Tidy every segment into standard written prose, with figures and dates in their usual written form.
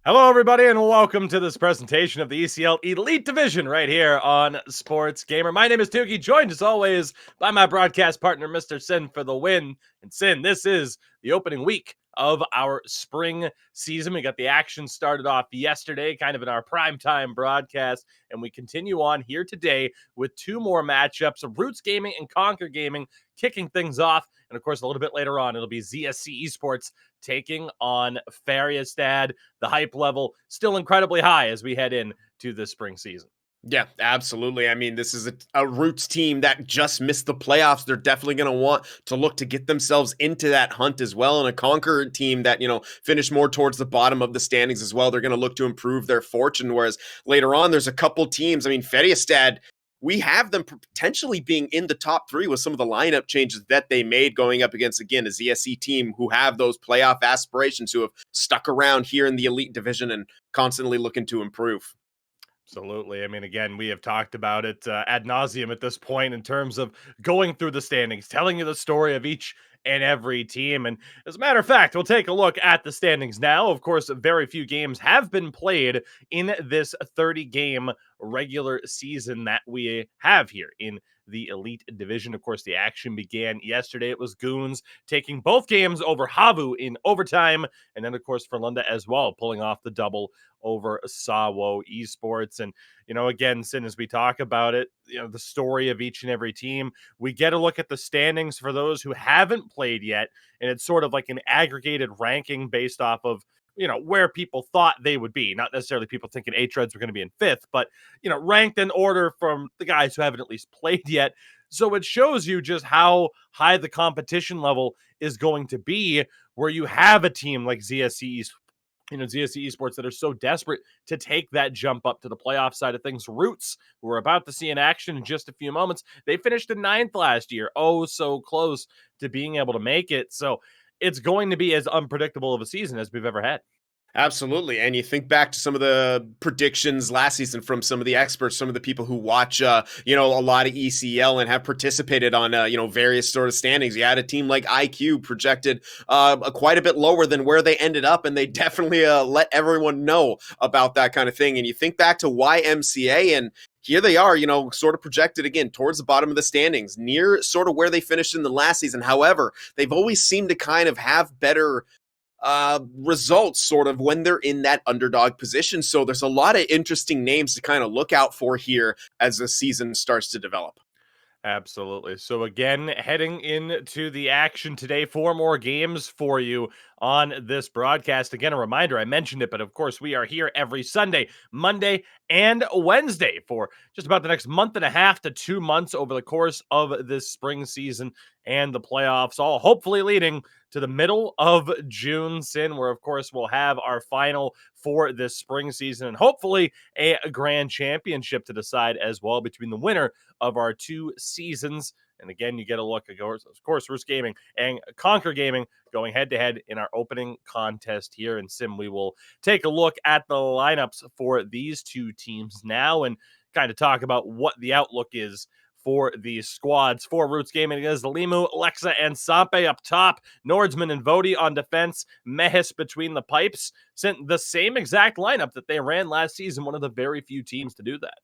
Hello, everybody, and welcome to this presentation of the ECL Elite Division right here on Sports Gamer. My name is Tukey, joined as always by my broadcast partner, Mr. Sin, for the win. And Sin, this is the opening week of our spring season. We got the action started off yesterday, kind of in our primetime broadcast, and we continue on here today with two more matchups of Roots Gaming and Conquer Gaming kicking things off. And of course, a little bit later on, it'll be ZSC Esports taking on Fariestad. The hype level still incredibly high as we head into this spring season. Yeah, absolutely. I mean, this is a Roots team that just missed the playoffs. They're definitely going to want to look to get themselves into that hunt as well. And a Conquer team that, finished more towards the bottom of the standings as well. They're going to look to improve their fortune. Whereas later on, there's a couple teams. I mean, Feriestad, we have them potentially being in the top three with some of the lineup changes that they made going up against, again, a ZSE team who have those playoff aspirations, who have stuck around here in the elite division and constantly looking to improve. Absolutely. I mean, again, we have talked about it ad nauseum at this point in terms of going through the standings, telling you the story of each and every team. And as a matter of fact, we'll take a look at the standings now. Of course, very few games have been played in this 30-game regular season that we have here in the Elite Division. Of course, the action began yesterday. It was Goons taking both games over Havu in overtime. And then, of course, Ferlunda as well, pulling off the double over Sawo Esports. And, again, Sin, as we talk about it, the story of each and every team, we get a look at the standings for those who haven't played yet. And it's sort of like an aggregated ranking based off of, where people thought they would be. Not necessarily people thinking H-Reds were going to be in fifth, but, ranked in order from the guys who haven't at least played yet. So it shows you just how high the competition level is going to be, where you have a team like ZSE Esports that are so desperate to take that jump up to the playoff side of things. Roots, who we're about to see in action in just a few moments, they finished in 9th last year. Oh, so close to being able to make it. So it's going to be as unpredictable of a season as we've ever had. Absolutely. And you think back to some of the predictions last season from some of the experts, some of the people who watch, a lot of ECL and have participated on, various sort of standings. You had a team like IQ projected quite a bit lower than where they ended up, and they definitely let everyone know about that kind of thing. And you think back to YMCA, and here they are, sort of projected again towards the bottom of the standings, near sort of where they finished in the last season. However, they've always seemed to kind of have better results sort of when they're in that underdog position. So there's a lot of interesting names to kind of look out for here as the season starts to develop. Absolutely. So again, heading into the action today, 4 more games for you on this broadcast. Again, a reminder, I mentioned it, but of course we are here every Sunday, Monday, and Wednesday for just about the next month and a half to 2 months over the course of this spring season and the playoffs, all hopefully leading to the middle of June, Sin, where of course we'll have our final for this spring season and hopefully a grand championship to decide as well between the winner of our 2 seasons. And again, you get a look, of course, Roost Gaming and Conquer Gaming going head to head in our opening contest here in Sim. We will take a look at the lineups for these 2 teams now and kind of talk about what the outlook is for these squads. For Roots Gaming is Limu, Lexa, and Sampe up top. Nordsman and Vodi on defense. Mehis between the pipes. Sent the same exact lineup that they ran last season. One of the very few teams to do that.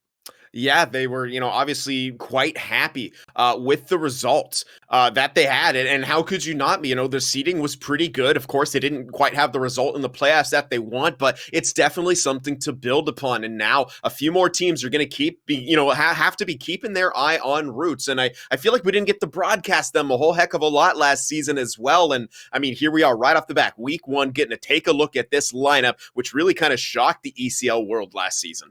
Yeah, they were, obviously quite happy with the results that they had. And how could you not be? The seeding was pretty good. Of course, they didn't quite have the result in the playoffs that they want, but it's definitely something to build upon. And now a few more teams are going to have to be keeping their eye on Roots. And I feel like we didn't get to broadcast them a whole heck of a lot last season as well. And I mean, here we are right off the back, week 1, getting to take a look at this lineup, which really kind of shocked the ECL world last season.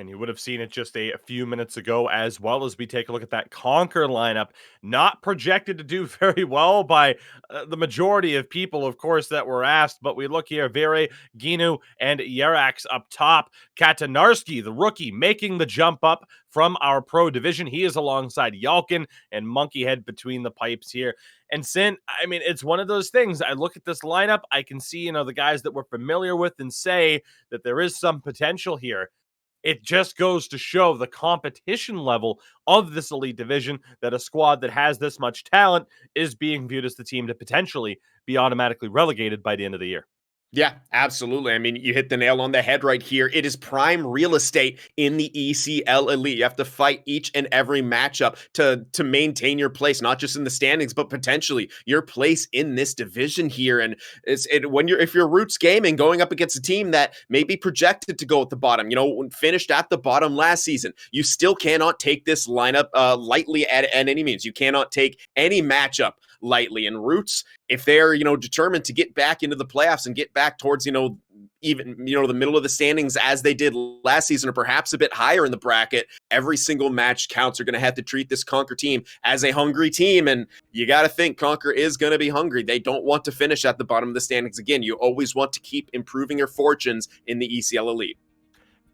And you would have seen it just a few minutes ago, as well as we take a look at that Conquer lineup. Not projected to do very well by the majority of people, of course, that were asked. But we look here, Vere, Ginu, and Yerax up top. Katanarski, the rookie, making the jump up from our pro division. He is alongside Yalkin and Monkeyhead between the pipes here. And Sin, I mean, it's one of those things. I look at this lineup, I can see, the guys that we're familiar with and say that there is some potential here. It just goes to show the competition level of this elite division, that a squad that has this much talent is being viewed as the team to potentially be automatically relegated by the end of the year. Yeah, absolutely. I mean, you hit the nail on the head right here. It is prime real estate in the ECL Elite. You have to fight each and every matchup to maintain your place, not just in the standings, but potentially your place in this division here. And when you're if you're Roots Gaming going up against a team that may be projected to go at the bottom, finished at the bottom last season, you still cannot take this lineup lightly at any means. You cannot take any matchup lightly. And Roots, if they're determined to get back into the playoffs and get back towards even the middle of the standings as they did last season, or perhaps a bit higher in the bracket, every single match counts. They're going to have to treat this Conquer team as a hungry team, and you got to think Conquer is going to be hungry. They don't want to finish at the bottom of the standings again. You always want to keep improving your fortunes in the ECL Elite.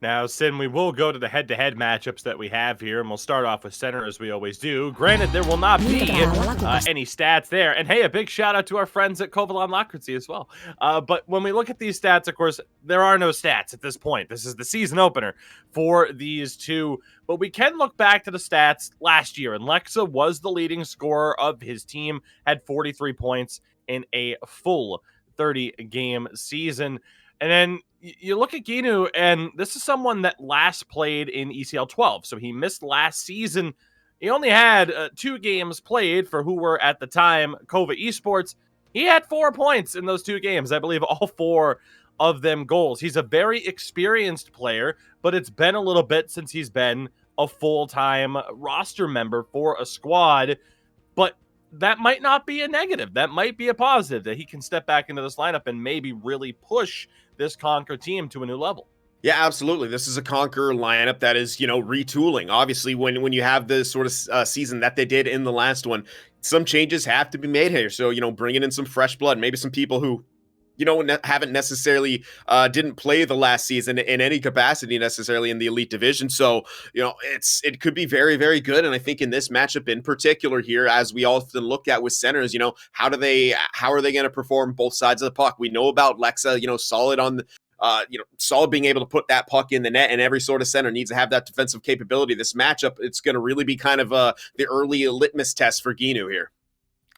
Now, Sin, we will go to the head-to-head matchups that we have here, and we'll start off with center as we always do. Granted, there will not be any stats there. And hey, a big shout out to our friends at Kovalon Locracy as well. But when we look at these stats, of course, there are no stats at this point. This is the season opener for these two. But we can look back to the stats last year, and Lexa was the leading scorer of his team, had 43 points in a full 30-game season. And then you look at Ginu, and this is someone that last played in ECL 12. So he missed last season. He only had 2 games played for who were at the time Kova Esports. He had 4 points in those 2 games. I believe all 4 of them goals. He's a very experienced player, but it's been a little bit since he's been a full-time roster member for a squad. But that might not be a negative. That might be a positive, that he can step back into this lineup and maybe really push this Conquer team to a new level. Yeah, absolutely. This is a Conquer lineup that is, retooling. Obviously, when you have the sort of season that they did in the last one, some changes have to be made here. So, bringing in some fresh blood, maybe some people who haven't necessarily didn't play the last season in any capacity necessarily in the Elite Division. So, it could be very, very good. And I think in this matchup in particular here, as we often look at with centers, how are they going to perform both sides of the puck? We know about Lexa, solid on the solid being able to put that puck in the net, and every sort of center needs to have that defensive capability. This matchup, it's going to really be kind of the early litmus test for Ginu here.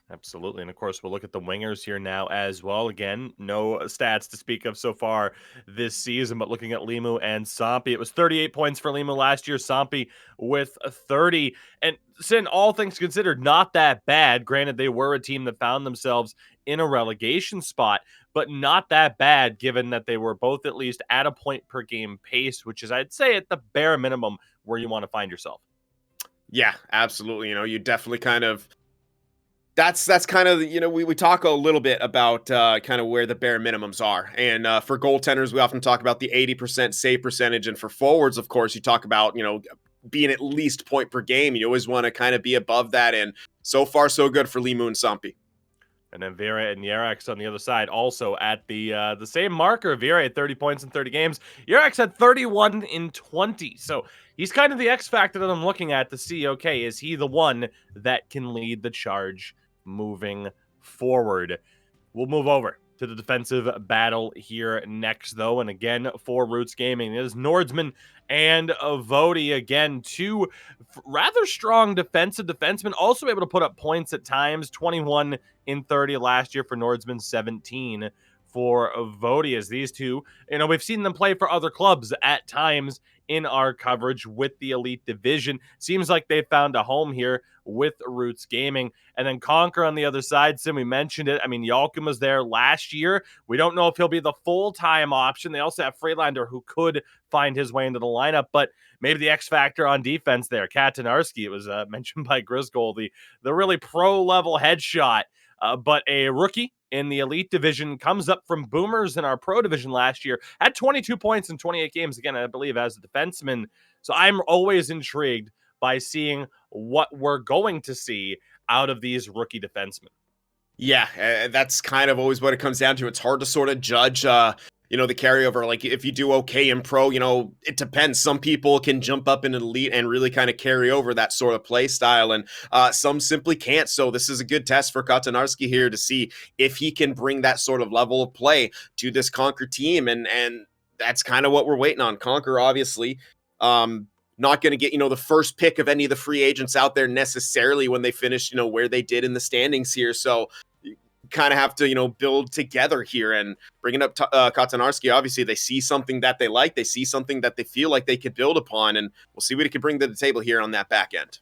Absolutely. And of course, we'll look at the wingers here now as well. Again, no stats to speak of so far this season, but looking at Limu and Sampi, it was 38 points for Limu last year, Sampi with 30. And Sin, all things considered, not that bad. Granted, they were a team that found themselves in a relegation spot, but not that bad given that they were both at least at a point per game pace, which is, I'd say, at the bare minimum where you want to find yourself. Yeah, absolutely. You definitely kind of that's kind of, we talk a little bit about kind of where the bare minimums are. And for goaltenders, we often talk about the 80% save percentage. And for forwards, of course, you talk about, being at least point per game. You always want to kind of be above that. And so far, so good for Limu and Sampi. And then Vera and Yerax on the other side also at the same marker. Vera had 30 points in 30 games. Yerax had 31 in 20. So he's kind of the X factor that I'm looking at to see, okay, is he the one that can lead the charge moving forward? We'll move over to the defensive battle here next, though. And again, for Roots Gaming, it is Nordsman and Vody. Again, 2 rather strong defensive defensemen, also able to put up points at times. 21 in 30 last year for Nordsman, 17 for Vody. As these two, we've seen them play for other clubs at times in our coverage with the Elite Division. Seems like they found a home here with Roots Gaming. And then Conquer on the other side, Sim, we mentioned it. I mean, Yalkin was there last year. We don't know if he'll be the full-time option. They also have Freelander, who could find his way into the lineup, but maybe the X factor on defense there. Katanarski, it was mentioned by Grisgold, the really pro-level headshot, but a rookie in the Elite Division, comes up from Boomers in our Pro Division last year, had 22 points in 28 games, again, I believe, as a defenseman. So I'm always intrigued by seeing what we're going to see out of these rookie defensemen. Yeah, that's kind of always what it comes down to. It's hard to sort of judge the carryover. Like, if you do okay in pro, it depends. Some people can jump up in an elite and really kind of carry over that sort of play style, and some simply can't. So this is a good test for Katanarski here to see if he can bring that sort of level of play to this Conquer team, and that's kind of what we're waiting on. Conquer, obviously, not going to get, the first pick of any of the free agents out there necessarily when they finish, where they did in the standings here. So kind of have to, build together here. And bringing up Katanarski, obviously they see something that they like. They see something that they feel like they could build upon, and we'll see what he can bring to the table here on that back end.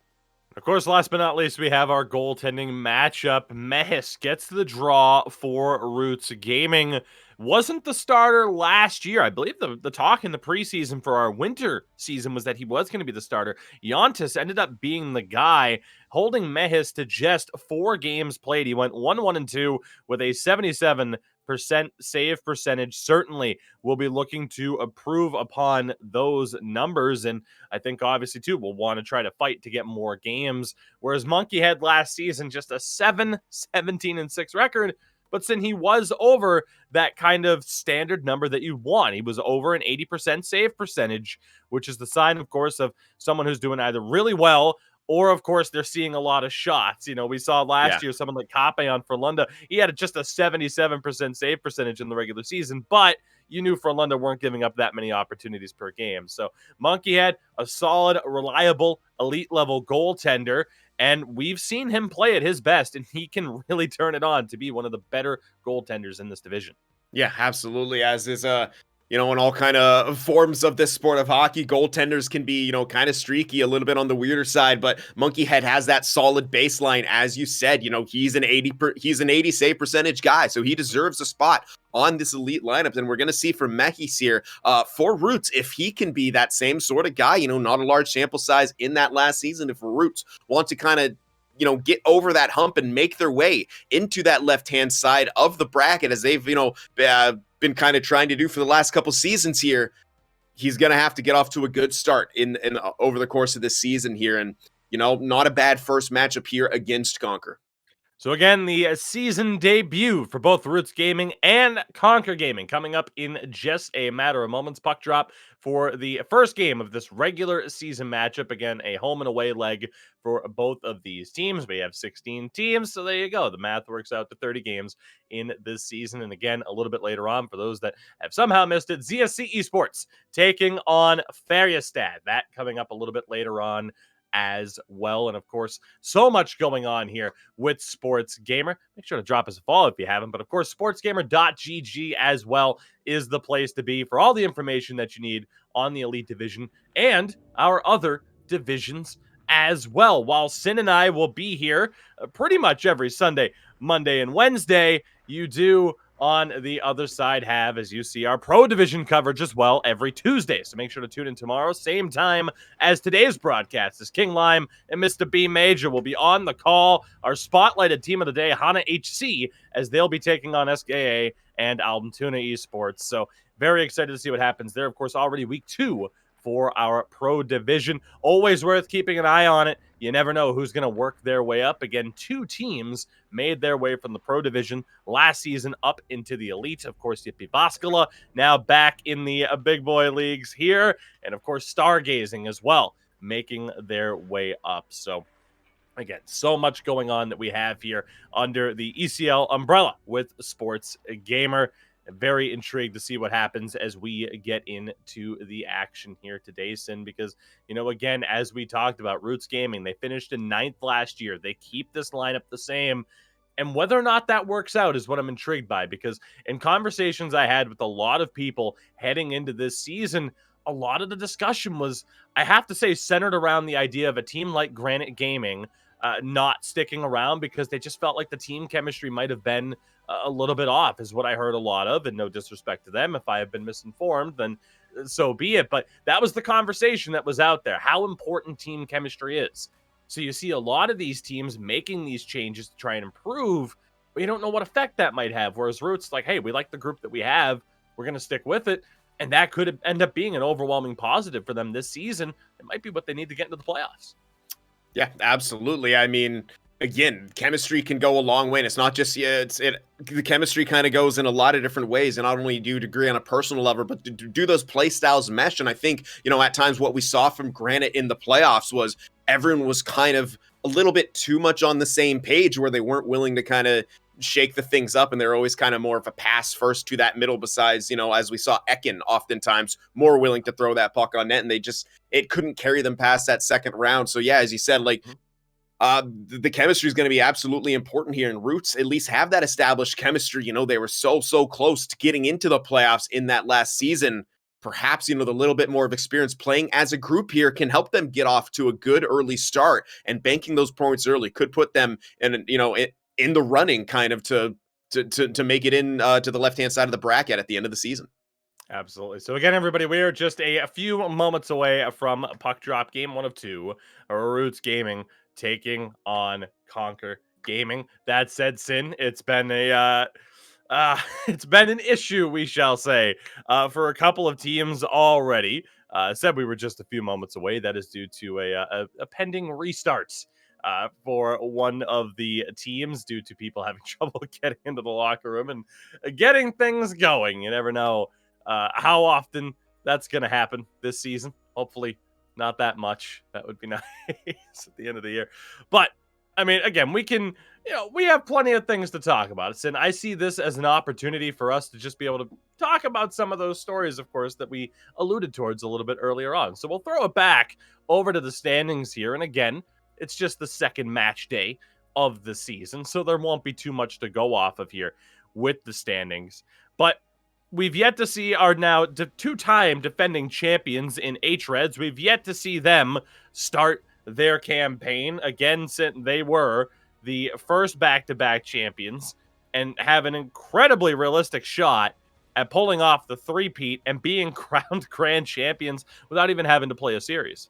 Of course, last but not least, we have our goaltending matchup. Mehis gets the draw for Roots Gaming. Wasn't the starter last year. I believe the talk in the preseason for our winter season was that he was going to be the starter. Yontis ended up being the guy, holding Mehis to just 4 games played. He went 1-1-2 with a 77% save percentage. Certainly will be looking to improve upon those numbers. And I think obviously too, we'll want to try to fight to get more games. Whereas Monkey had last season just a 7-17-6 record. But since he was over that kind of standard number that you want, he was over an 80% save percentage, which is the sign, of course, of someone who's doing either really well or, of course, they're seeing a lot of shots. We saw last year someone like Kape on Frölunda. He had just a 77% save percentage in the regular season, but you knew Frölunda weren't giving up that many opportunities per game. So Monkey had a solid, reliable, elite-level goaltender, and we've seen him play at his best, and he can really turn it on to be one of the better goaltenders in this division. Yeah, absolutely. As is, in all kind of forms of this sport of hockey, goaltenders can be, kind of streaky, a little bit on the weirder side, but Monkey Head has that solid baseline. As you said, he's an 80 save percentage guy, so he deserves a spot on this elite lineup. And we're going to see from Mehis here for Roots, if he can be that same sort of guy, not a large sample size in that last season. If Roots want to kind of get over that hump and make their way into that left-hand side of the bracket as they've, been kind of trying to do for the last couple seasons here, he's going to have to get off to a good start in over the course of this season here. And, not a bad first matchup here against Conquer. So again, the season debut for both Roots Gaming and Conquer Gaming coming up in just a matter of moments. Puck drop for the first game of this regular season matchup. Again, a home and away leg for both of these teams. We have 16 teams, so there you go. The math works out to 30 games in this season. And again, a little bit later on, for those that have somehow missed it, ZSC Esports taking on Färjestad. That coming up a little bit later on as well. And of course, so much going on here with Sports Gamer. Make sure to drop us a follow if you haven't. But of course, sportsgamer.gg as well is the place to be for all the information that you need on the Elite Division and our other divisions as well. While Sin and I will be here pretty much every Sunday, Monday, and Wednesday, you do on the other side have, as you see, our Pro Division coverage as well every Tuesday. So make sure to tune in tomorrow, same time as today's broadcast, as King Lime and Mr. B Major will be on the call. Our spotlighted team of the day, Hana HC, as they'll be taking on SKA and Altoona Esports. So very excited to see what happens there. Of course, already week 2 for our Pro Division. Always worth keeping an eye on it. You never know who's going to work their way up. Again, 2 teams made their way from the Pro Division last season up into the Elite. Of course, Yippee Baskala now back in the big boy leagues here. And of course, Stargazing as well, making their way up. So again, so much going on that we have here under the ECL umbrella with Sports Gamer. Very intrigued to see what happens as we get into the action here today, Sin, because, again, as we talked about, Roots Gaming, they finished in 9th last year. They keep this lineup the same. And whether or not that works out is what I'm intrigued by, because in conversations I had with a lot of people heading into this season, a lot of the discussion was, I have to say, centered around the idea of a team like Granite Gaming not sticking around because they just felt like the team chemistry might have been a little bit off, is what I heard a lot of. And no disrespect to them, if I have been misinformed, then so be it. But that was the conversation that was out there, how important team chemistry is. So you see a lot of these teams making these changes to try and improve, but you don't know what effect that might have. Whereas Roots, like, hey, we like the group that we have, we're going to stick with it. And that could end up being an overwhelming positive for them this season. It might be what they need to get into the playoffs. Yeah, absolutely. I mean, again, chemistry can go a long way. And it's not just, the chemistry kind of goes in a lot of different ways. And not only do you agree on a personal level, but do those play styles mesh? And I think, at times what we saw from Granite in the playoffs was everyone was kind of a little bit too much on the same page, where they weren't willing to kind of shake the things up, and they're always kind of more of a pass first to that middle, besides, as we saw Ekin oftentimes more willing to throw that puck on net, and it couldn't carry them past that second round. So yeah, as you said, like, The chemistry is going to be absolutely important here, and Roots at least have that established chemistry. They were so close to getting into the playoffs in that last season. Perhaps, the little bit more of experience playing as a group here can help them get off to a good early start, and banking those points early could put them in the running kind of to make it in to the left-hand side of the bracket at the end of the season. Absolutely. So again, everybody, we are just a few moments away from puck drop game 1 of 2. Roots Gaming taking on Conquer Gaming. That said, Sin, it's been it's been an issue, we shall say, for a couple of teams already. Said we were just a few moments away. That is due to a pending restart for one of the teams due to people having trouble getting into the locker room and getting things going. You never know how often that's going to happen this season. Hopefully, not that much. That would be nice at the end of the year. But I mean, again, we have plenty of things to talk about. And I see this as an opportunity for us to just be able to talk about some of those stories, of course, that we alluded towards a little bit earlier on. So we'll throw it back over to the standings here. And again, it's just the second match day of the season, so there won't be too much to go off of here with the standings. But we've yet to see our now two-time defending champions in H-Reds. We've yet to see them start their campaign again, since they were the first back-to-back champions and have an incredibly realistic shot at pulling off the three-peat and being crowned grand champions without even having to play a series.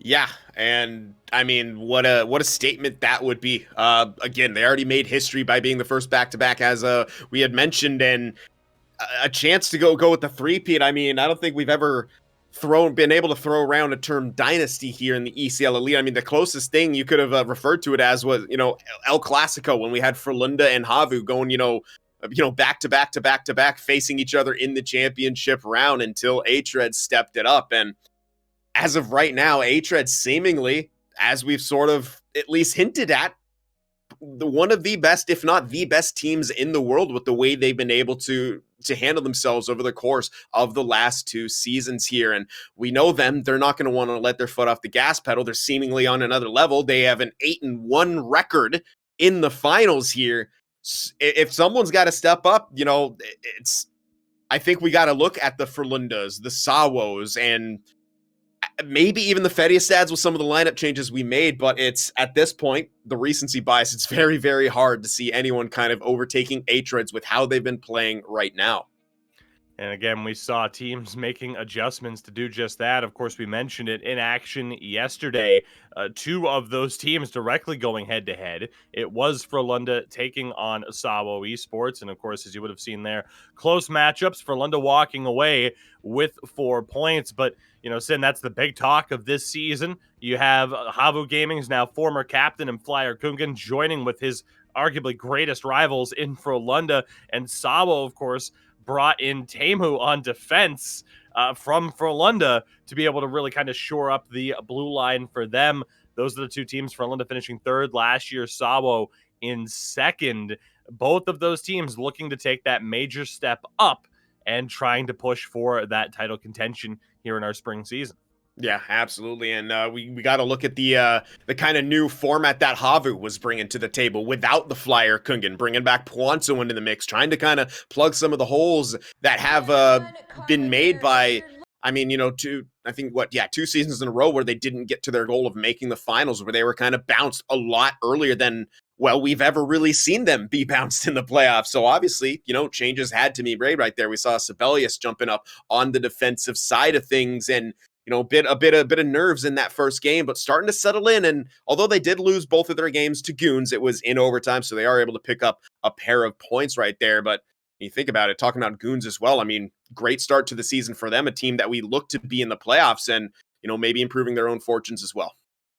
Yeah, and I mean, what a statement that would be. Again, they already made history by being the first back-to-back, as we had mentioned, and a chance to go with the three-peat. I mean, I don't think we've ever been able to throw around a term dynasty here in the ECL Elite. I mean, the closest thing you could have referred to it as was, El Clasico, when we had Frölunda and Havu going, back to back to back to back, facing each other in the championship round until H-Red stepped it up. And as of right now, H-Red seemingly, as we've sort of at least hinted at, one of the best, if not the best teams in the world, with the way they've been able to handle themselves over the course of the last two seasons here. And we know them, they're not going to want to let their foot off the gas pedal. They're seemingly on another level. They have an 8-1 record in the finals here. If someone's got to step up, I think we got to look at the Frölundas, the Sawos, and maybe even the Färjestads with some of the lineup changes we made, but it's, at this point, the recency bias, it's very, very hard to see anyone kind of overtaking H-Reds with how they've been playing right now. And again, we saw teams making adjustments to do just that. Of course, we mentioned it in action yesterday. Two of those teams directly going head-to-head. It was Frölunda taking on Sawo Esports. And of course, as you would have seen there, close matchups. Frölunda walking away with 4 points. But, Sin, that's the big talk of this season. You have Havu Gaming's now former captain and Flyer Kungen joining with his arguably greatest rivals in Frölunda. And Sawo, of course, brought in Teemu on defense from Frölunda to be able to really kind of shore up the blue line for them. Those are the two teams, Frölunda finishing third last year, Sawo in second. Both of those teams looking to take that major step up and trying to push for that title contention here in our spring season. Yeah, absolutely. And we got to look at the kind of new format that Havu was bringing to the table without the Flyer Kungen, bringing back Puanzo into the mix, trying to kind of plug some of the holes that have been made by, two seasons in a row where they didn't get to their goal of making the finals, where they were kind of bounced a lot earlier than, well, we've ever really seen them be bounced in the playoffs. So obviously, changes had to be made right there. We saw Sibelius jumping up on the defensive side of things, and a bit of nerves in that first game, but starting to settle in. And although they did lose both of their games to Goons, it was in overtime, so they are able to pick up a pair of points right there. But when you think about it, talking about Goons as well, I mean, great start to the season for them, a team that we look to be in the playoffs and, maybe improving their own fortunes as well.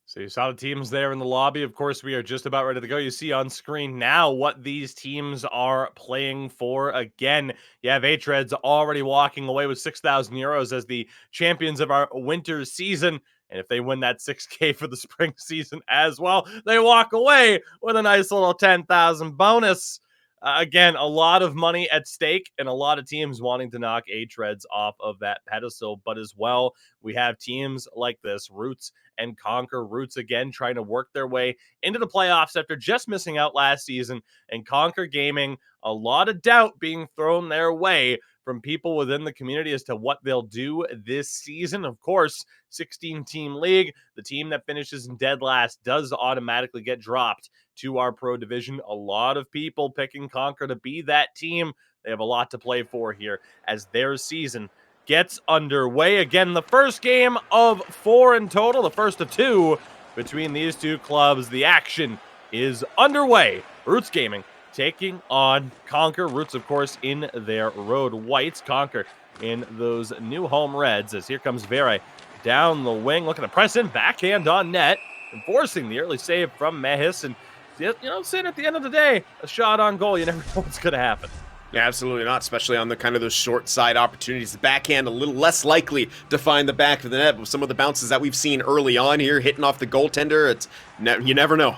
So you saw the teams there in the lobby. Of course, we are just about ready to go. You see on screen now what these teams are playing for. Again, you have H-Reds already walking away with 6,000 euros as the champions of our winter season. And if they win that 6K for the spring season as well, they walk away with a nice little 10,000 bonus. Again, a lot of money at stake and a lot of teams wanting to knock H-Reds off of that pedestal. But as well, we have teams like this, Roots and Conquer. Roots again trying to work their way into the playoffs after just missing out last season. And Conquer Gaming, a lot of doubt being thrown their way from people within the community as to what they'll do this season. Of course, 16-team league. The team that finishes in dead last does automatically get dropped to our pro division. A lot of people picking Conquer to be that team. They have a lot to play for here as their season gets underway. Again, the first game of 4 in total, the first of 2 between these two clubs. The action is underway. Roots Gaming taking on Conquer. Roots, of course, in their road whites. Conquer in those new home reds. As here comes Vere down the wing, looking to press in, backhand on net, enforcing the early save from Mehis. And, saying at the end of the day, a shot on goal, you never know what's going to happen. Yeah, absolutely not, especially on the kind of those short side opportunities. The backhand a little less likely to find the back of the net. With some of the bounces that we've seen early on here, hitting off the goaltender, you never know.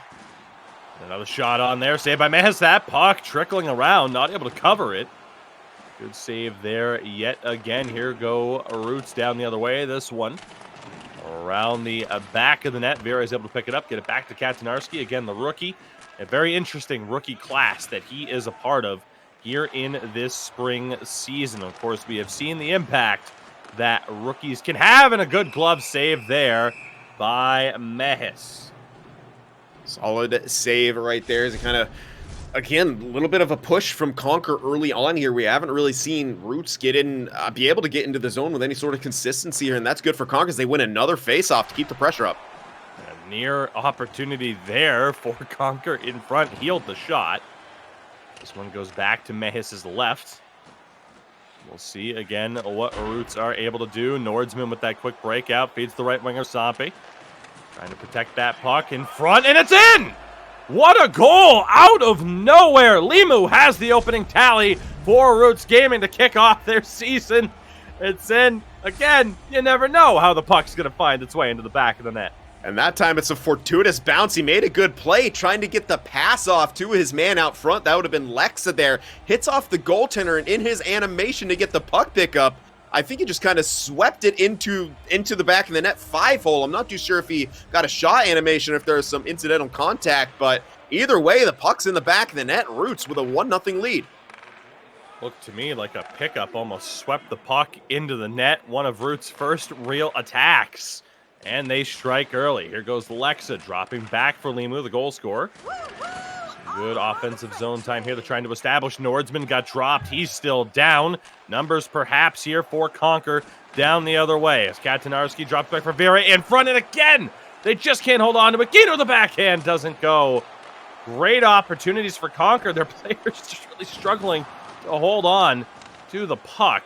Another shot on there, saved by Mehis. That puck trickling around, not able to cover it. Good save there yet again. Here go Roots down the other way. This one around the back of the net. Vera is able to pick it up, get it back to Katanarski. Again, the rookie. A very interesting rookie class that he is a part of here in this spring season. Of course, we have seen the impact that rookies can have, and a good glove save there by Mehis. Solid save right there. Is kind of, again, a little bit of a push from Conquer early on here. We haven't really seen Roots be able to get into the zone with any sort of consistency here, and that's good for Conquer as they win another face-off to keep the pressure up. A near opportunity there for Conquer in front. Healed the shot. This one goes back to Mehis's left. We'll see again what Roots are able to do. Nordsman with that quick breakout feeds the right winger Sampi. Trying to protect that puck in front, and it's in! What a goal out of nowhere! Limu has the opening tally for Roots Gaming to kick off their season. It's in. Again, you never know how the puck's going to find its way into the back of the net. And that time it's a fortuitous bounce. He made a good play trying to get the pass off to his man out front. That would have been Lexa there. Hits off the goaltender, and in his animation to get the puck pickup, I think he just kind of swept it into the back of the net 5-hole. I'm not too sure if he got a shot animation, if there was some incidental contact, but either way, the puck's in the back of the net. Roots with a 1-0 lead. Looked to me like a pickup almost swept the puck into the net. One of Roots' first real attacks. And they strike early. Here goes Lexa dropping back for Limu, the goal scorer. Good offensive zone time here. They're trying to establish. Nordsman got dropped. He's still down. Numbers perhaps here for Conquer down the other way. As Katanarski drops back for Vera in front, and again, they just can't hold on to it. Guido, the backhand doesn't go. Great opportunities for Conquer. Their players just really struggling to hold on to the puck.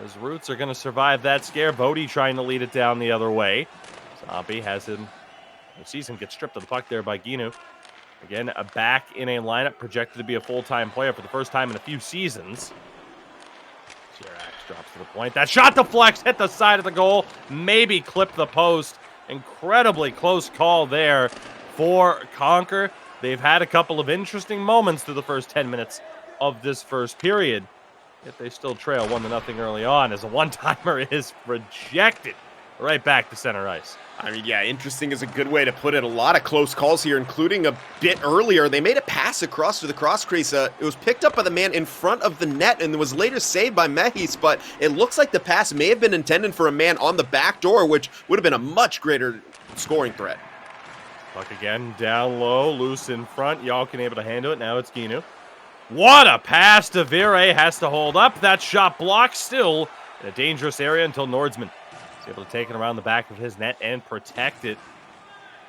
As Roots are going to survive that scare. Bodie trying to lead it down the other way. Zombie has him. Sees him get stripped of the puck there by Ginu. Again, back in a lineup projected to be a full-time player for the first time in a few seasons. Chirac drops to the point. That shot deflects, hit the side of the goal, maybe clipped the post. Incredibly close call there for Conquer. They've had a couple of interesting moments through the first 10 minutes of this first period. Yet they still trail 1-0 early on as a one-timer is rejected right back to center ice. I mean, yeah, interesting is a good way to put it. A lot of close calls here, including a bit earlier. They made a pass across to the cross crease. It was picked up by the man in front of the net and was later saved by Mehis, but it looks like the pass may have been intended for a man on the back door, which would have been a much greater scoring threat. Puck again, down low, loose in front. Yalkin able to handle it. Now it's Ginu. What a pass to Vire. Has to hold up. That shot blocked still in a dangerous area until Nordsman is able to take it around the back of his net and protect it.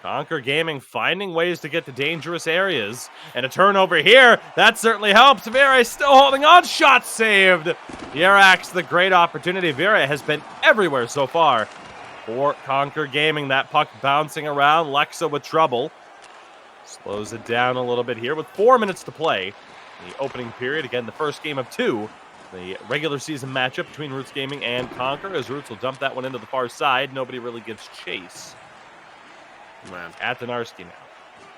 Conquer Gaming finding ways to get to dangerous areas. And a turnover here. That certainly helps. Vire still holding on. Shot saved. Yerax, the great opportunity. Vire has been everywhere so far for Conquer Gaming. That puck bouncing around. Lexa with trouble. Slows it down a little bit here with 4 minutes to play. The opening period, again, the first game of 2. The regular season matchup between Roots Gaming and Conquer, as Roots will dump that one into the far side. Nobody really gives chase. Man, Atanarski now.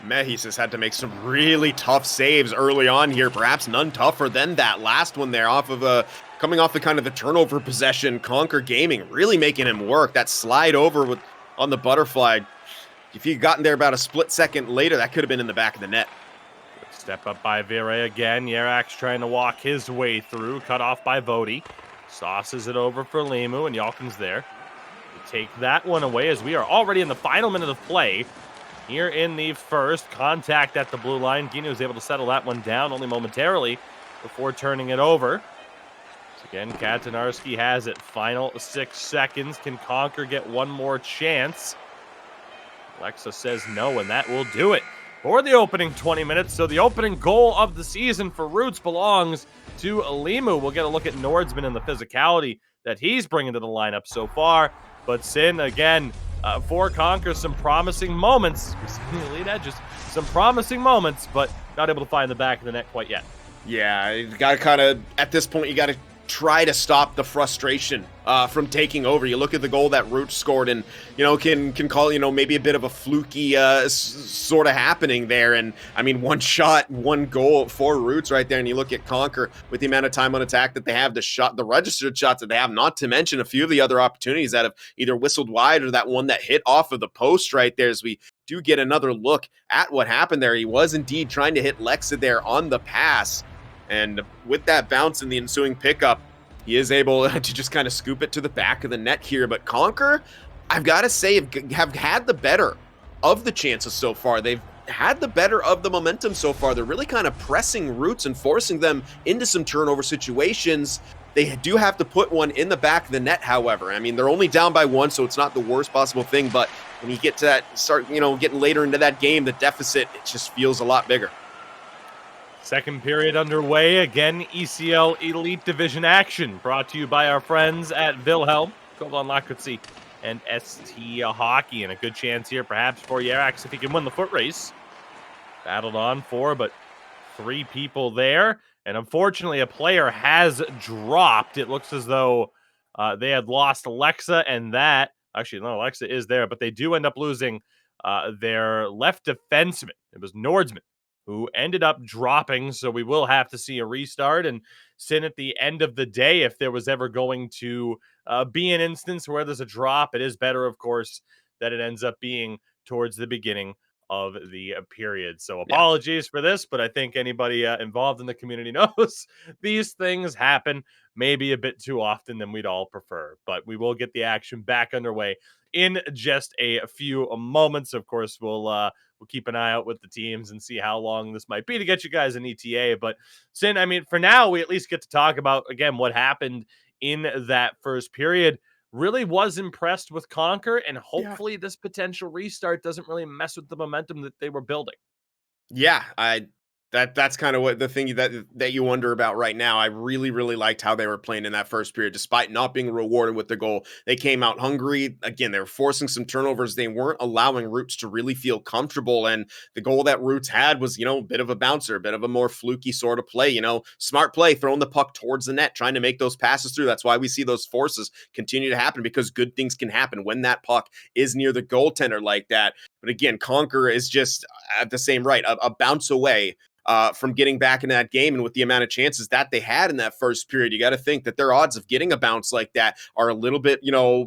Mejis has had to make some really tough saves early on here, perhaps none tougher than that last one there off of coming off the kind of the turnover possession. Conquer Gaming really making him work. That slide over with on the butterfly. If he'd gotten there about a split second later, that could have been in the back of the net. Step up by Vire again. Yerak's trying to walk his way through. Cut off by Vodi. Sauces it over for Limu, and Yalkin's there. We take that one away as we are already in the final minute of play. Here in the first, contact at the blue line. Gino was able to settle that one down only momentarily before turning it over. So again, Katanarski has it. Final 6 seconds. Can Conquer get one more chance? Alexa says no, and that will do it for the opening 20 minutes. So the opening goal of the season for Roots belongs to Limu. We'll get a look at Nordsman and the physicality that he's bringing to the lineup so far. But Sin, again, for Conquer, some promising moments. We're seeing the lead edges, some promising moments, but not able to find the back of the net quite yet. Yeah, you got to kind of, at this point, you got to try to stop the frustration from taking over. You look at the goal that Roots scored and, can call, maybe a bit of a fluky sort of happening there. And, I mean, one shot, one goal for Roots right there. And you look at Conquer with the amount of time on attack that they have, the registered shots that they have, not to mention a few of the other opportunities that have either whistled wide or that one that hit off of the post right there as we do get another look at what happened there. He was indeed trying to hit Lexa there on the pass. And with that bounce in the ensuing pickup, he is able to just kind of scoop it to the back of the net here. But Conquer, I've got to say, have had the better of the chances so far. They've had the better of the momentum so far. They're really kind of pressing Roots and forcing them into some turnover situations. They do have to put one in the back of the net, however. I mean, they're only down by one, so it's not the worst possible thing. But when you get to that, start, getting later into that game, the deficit, it just feels a lot bigger. Second period underway. Again, ECL Elite Division action brought to you by our friends at Wilhelm, Koblan Lakutsi, and ST Hockey. And a good chance here, perhaps, for Yerax if he can win the foot race. Battled on for, but 3 people there. And unfortunately, a player has dropped. It looks as though they had lost Alexa, and that... Actually, no, Alexa is there, but they do end up losing their left defenseman. It was Nordsman who ended up dropping, so we will have to see a restart. And Sin, at the end of the day, if there was ever going to be an instance where there's a drop, it is better, of course, that it ends up being towards the beginning of the period. So apologies for this, but I think anybody involved in the community knows these things happen maybe a bit too often than we'd all prefer. But we will get the action back underway in just a few moments. Of course, we'll keep an eye out with the teams and see how long this might be to get you guys an ETA. But Sin, I mean, for now, we at least get to talk about, again, what happened in that first period. Really was impressed with Conquer, and hopefully this potential restart doesn't really mess with the momentum that they were building. Yeah, that's kind of what the thing that you wonder about right now. I really, really liked how they were playing in that first period, despite not being rewarded with the goal. They came out hungry. Again, they were forcing some turnovers. They weren't allowing Roots to really feel comfortable. And the goal that Roots had was, a bit of a bouncer, a bit of a more fluky sort of play, smart play, throwing the puck towards the net, trying to make those passes through. That's why we see those forces continue to happen, because good things can happen when that puck is near the goaltender like that. But again, Conquer is just at the same right, a bounce away from getting back in that game. And with the amount of chances that they had in that first period, you got to think that their odds of getting a bounce like that are a little bit,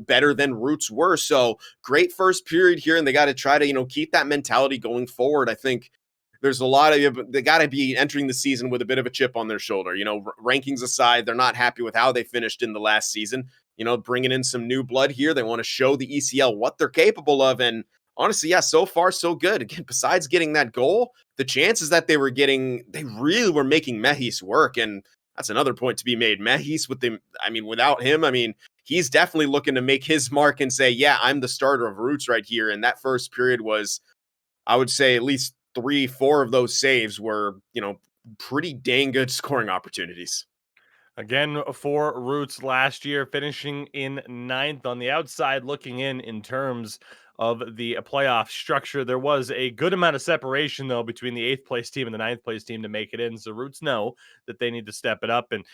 better than Roots were. So great first period here. And they got to try to, keep that mentality going forward. I think there's a lot of, they got to be entering the season with a bit of a chip on their shoulder. Rankings aside, they're not happy with how they finished in the last season. Bringing in some new blood here. They want to show the ECL what they're capable of. And honestly, yeah, so far so good. Again, besides getting that goal, the chances that they were getting, they really were making Mejis work. And that's another point to be made. Mejis, without him, he's definitely looking to make his mark and say, yeah, I'm the starter of Roots right here. And that first period was, I would say, at least 3-4 of those saves were, pretty dang good scoring opportunities. Again, for Roots last year, finishing in 9th on the outside, looking in terms of the playoff structure. There was a good amount of separation, though, between the 8th place team and the 9th place team to make it in. So Roots know that they need to step it up. And,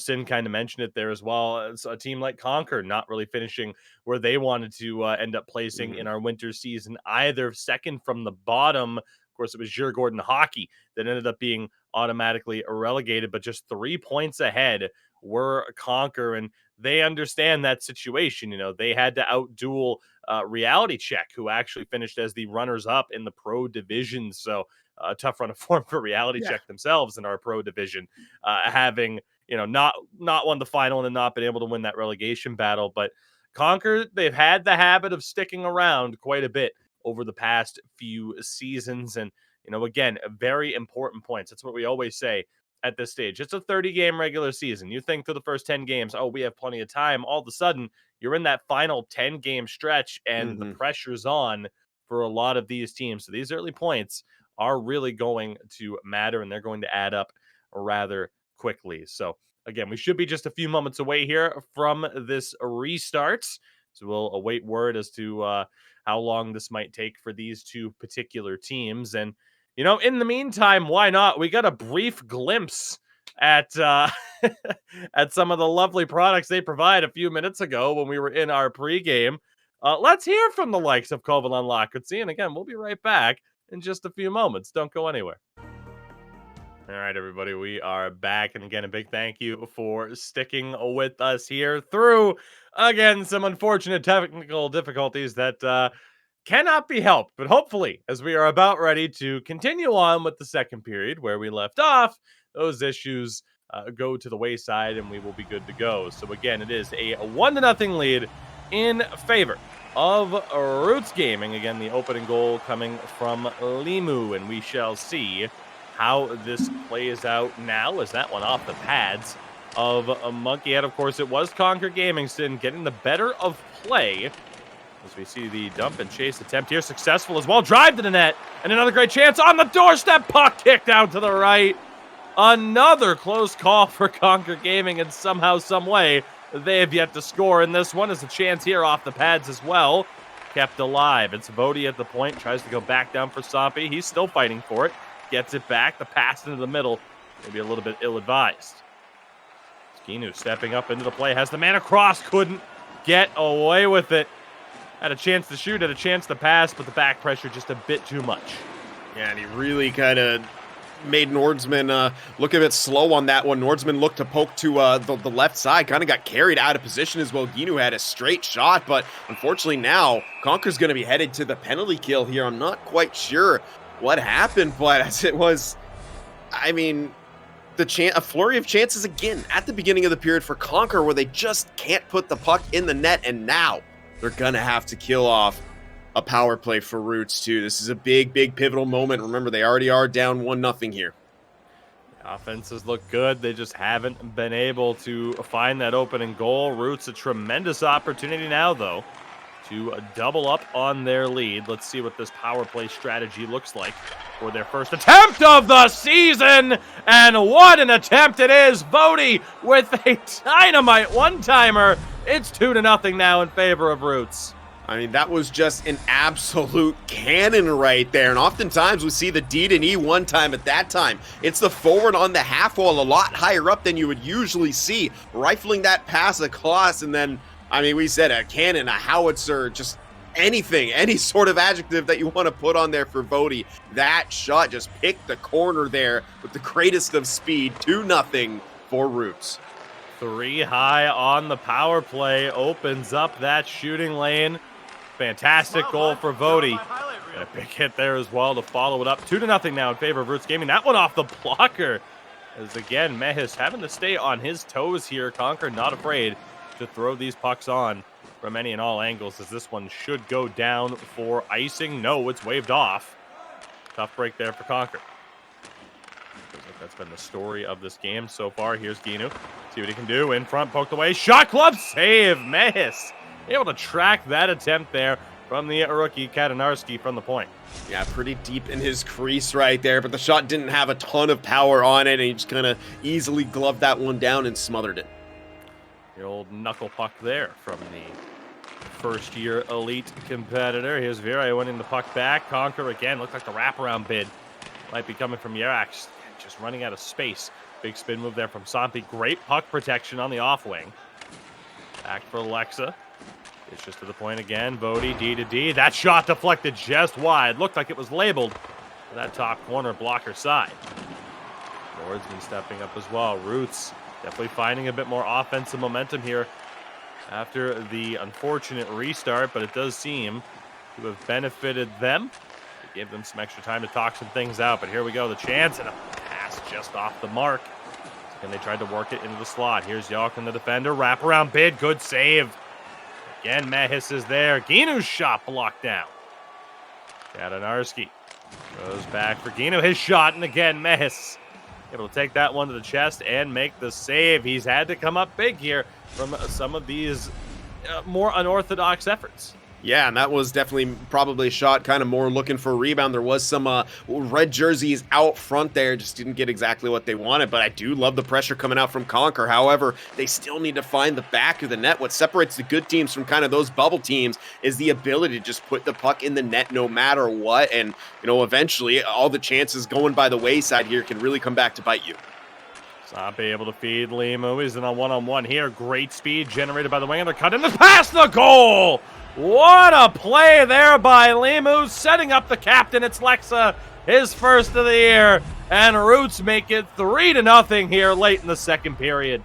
Sin kind of mentioned it there as well. It's a team like Conquer not really finishing where they wanted to end up placing in our winter season, either second from the bottom, Of course, it was Gordon Hockey that ended up being automatically relegated, but just 3 points ahead were Conquer, and they understand that situation. They had to outduel Reality Check, who actually finished as the runners-up in the pro division. So a tough run of form for Reality Yeah. Check themselves in our pro division, having not won the final and not been able to win that relegation battle. But Conquer, they've had the habit of sticking around quite a bit over the past few seasons, and again, very important points. That's what we always say at this stage. It's a 30-game regular season. You think through the first 10 games, oh, we have plenty of time. All of a sudden, you're in that final 10-game stretch, and the pressure's on for a lot of these teams. So these early points are really going to matter, and they're going to add up rather quickly. So again, we should be just a few moments away here from this restart. So we'll await word as to how long this might take for these two particular teams. And in the meantime, why not? We got a brief glimpse at at some of the lovely products they provide a few minutes ago when we were in our pregame. Let's hear from the likes of Kovalan Lakutsi. And again, we'll be right back in just a few moments. Don't go anywhere. All right, everybody, we are back. And again, a big thank you for sticking with us here through, again, some unfortunate technical difficulties that cannot be helped. But hopefully, as we are about ready to continue on with the second period where we left off, those issues go to the wayside and we will be good to go. So again, it is a 1-0 lead in favor of Roots Gaming. Again, the opening goal coming from Limu, and we shall see how this plays out now, as that one off the pads of a Monkey Head. Of course, it was Conquer Gamington getting the better of play, as we see the dump and chase attempt here successful as well. Drive to the net, and another great chance on the doorstep. Puck kicked out to the right. Another close call for Conquer Gaming, and somehow, some way, they have yet to score. And this one is a chance here off the pads as well. Kept alive. It's Vody at the point, tries to go back down for Sampi. He's still fighting for it. Gets it back. The pass into the middle, maybe a little bit ill-advised. Skinu stepping up into the play, has the man across, couldn't get away with it. Had a chance to shoot, had a chance to pass, but the back pressure just a bit too much. Yeah, and he really kind of made Nordsman look a bit slow on that one. Nordsman looked to poke to the left side, kind of got carried out of position as well. Ginu had a straight shot, but unfortunately now, Conquer's going to be headed to the penalty kill here. I'm not quite sure what happened, but as it was, I mean, a flurry of chances again at the beginning of the period for Conquer, where they just can't put the puck in the net, and now they're gonna have to kill off a power play for Roots too. This is a big pivotal moment. Remember, they already are down 1-0 here. The offenses look good. They just haven't been able to find that opening goal. Roots a tremendous opportunity now, though, to double up on their lead. Let's see what this power play strategy looks like for their first attempt of the season. And what an attempt it is. Vody with a dynamite one-timer. It's 2-0 now in favor of Roots. I mean, that was just an absolute cannon right there. And oftentimes we see the D to E one time. At that time, it's the forward on the half wall, a lot higher up than you would usually see, rifling that pass across. And then, I mean, we said a cannon, a howitzer, just anything, any sort of adjective that you want to put on there for Vody. That shot just picked the corner there with the greatest of speed. 2-0 for Roots. 3 high on the power play opens up that shooting lane. Fantastic goal for Vody. And a big hit there as well to follow it up. 2-0 now in favor of Roots Gaming. That one off the blocker. As again, Mehis having to stay on his toes here. Conquer not afraid to throw these pucks on from any and all angles, as this one should go down for icing. No, it's waved off. Tough break there for Conquer. Feels like that's been the story of this game so far. Here's Ginu. See what he can do. In front, poked away. Shot club save. Mehis able to track that attempt there from the rookie Katanarski from the point. Yeah, pretty deep in his crease right there, but the shot didn't have a ton of power on it, and he just kind of easily gloved that one down and smothered it. The old knuckle puck there from the first-year elite competitor. Here's Vera winning the puck back. Conquer again. Looked like the wraparound bid might be coming from Yarax. Just running out of space. Big spin move there from Sampi. Great puck protection on the off wing. Back for Lexa. It's just to the point again. Vody, D to D. That shot deflected just wide. Looked like it was labeled, to that top corner blocker side. Nordsman stepping up as well. Roots definitely finding a bit more offensive momentum here after the unfortunate restart, but it does seem to have benefited them. It gave them some extra time to talk some things out, but here we go. The chance and a pass just off the mark. And they tried to work it into the slot. Here's Yalkin, the defender. Wraparound bid. Good save. Again, Mehis is there. Ginu's shot blocked down. Kadanarski goes back for Ginu. His shot, and again, Mehis able to take that one to the chest and make the save. He's had to come up big here from some of these more unorthodox efforts. Yeah, and that was definitely probably a shot kind of more looking for a rebound. There was some red jerseys out front there, just didn't get exactly what they wanted, but I do love the pressure coming out from Conquer. However, they still need to find the back of the net. What separates the good teams from kind of those bubble teams is the ability to just put the puck in the net no matter what, and eventually all the chances going by the wayside here can really come back to bite you. Not be able to feed Limu. He's in a one-on-one here. Great speed generated by the wing, and they're cutting this pass, the goal! What a play there by Limu, setting up the captain. It's Lexa, his first of the year, and Roots make it 3-0 here late in the second period.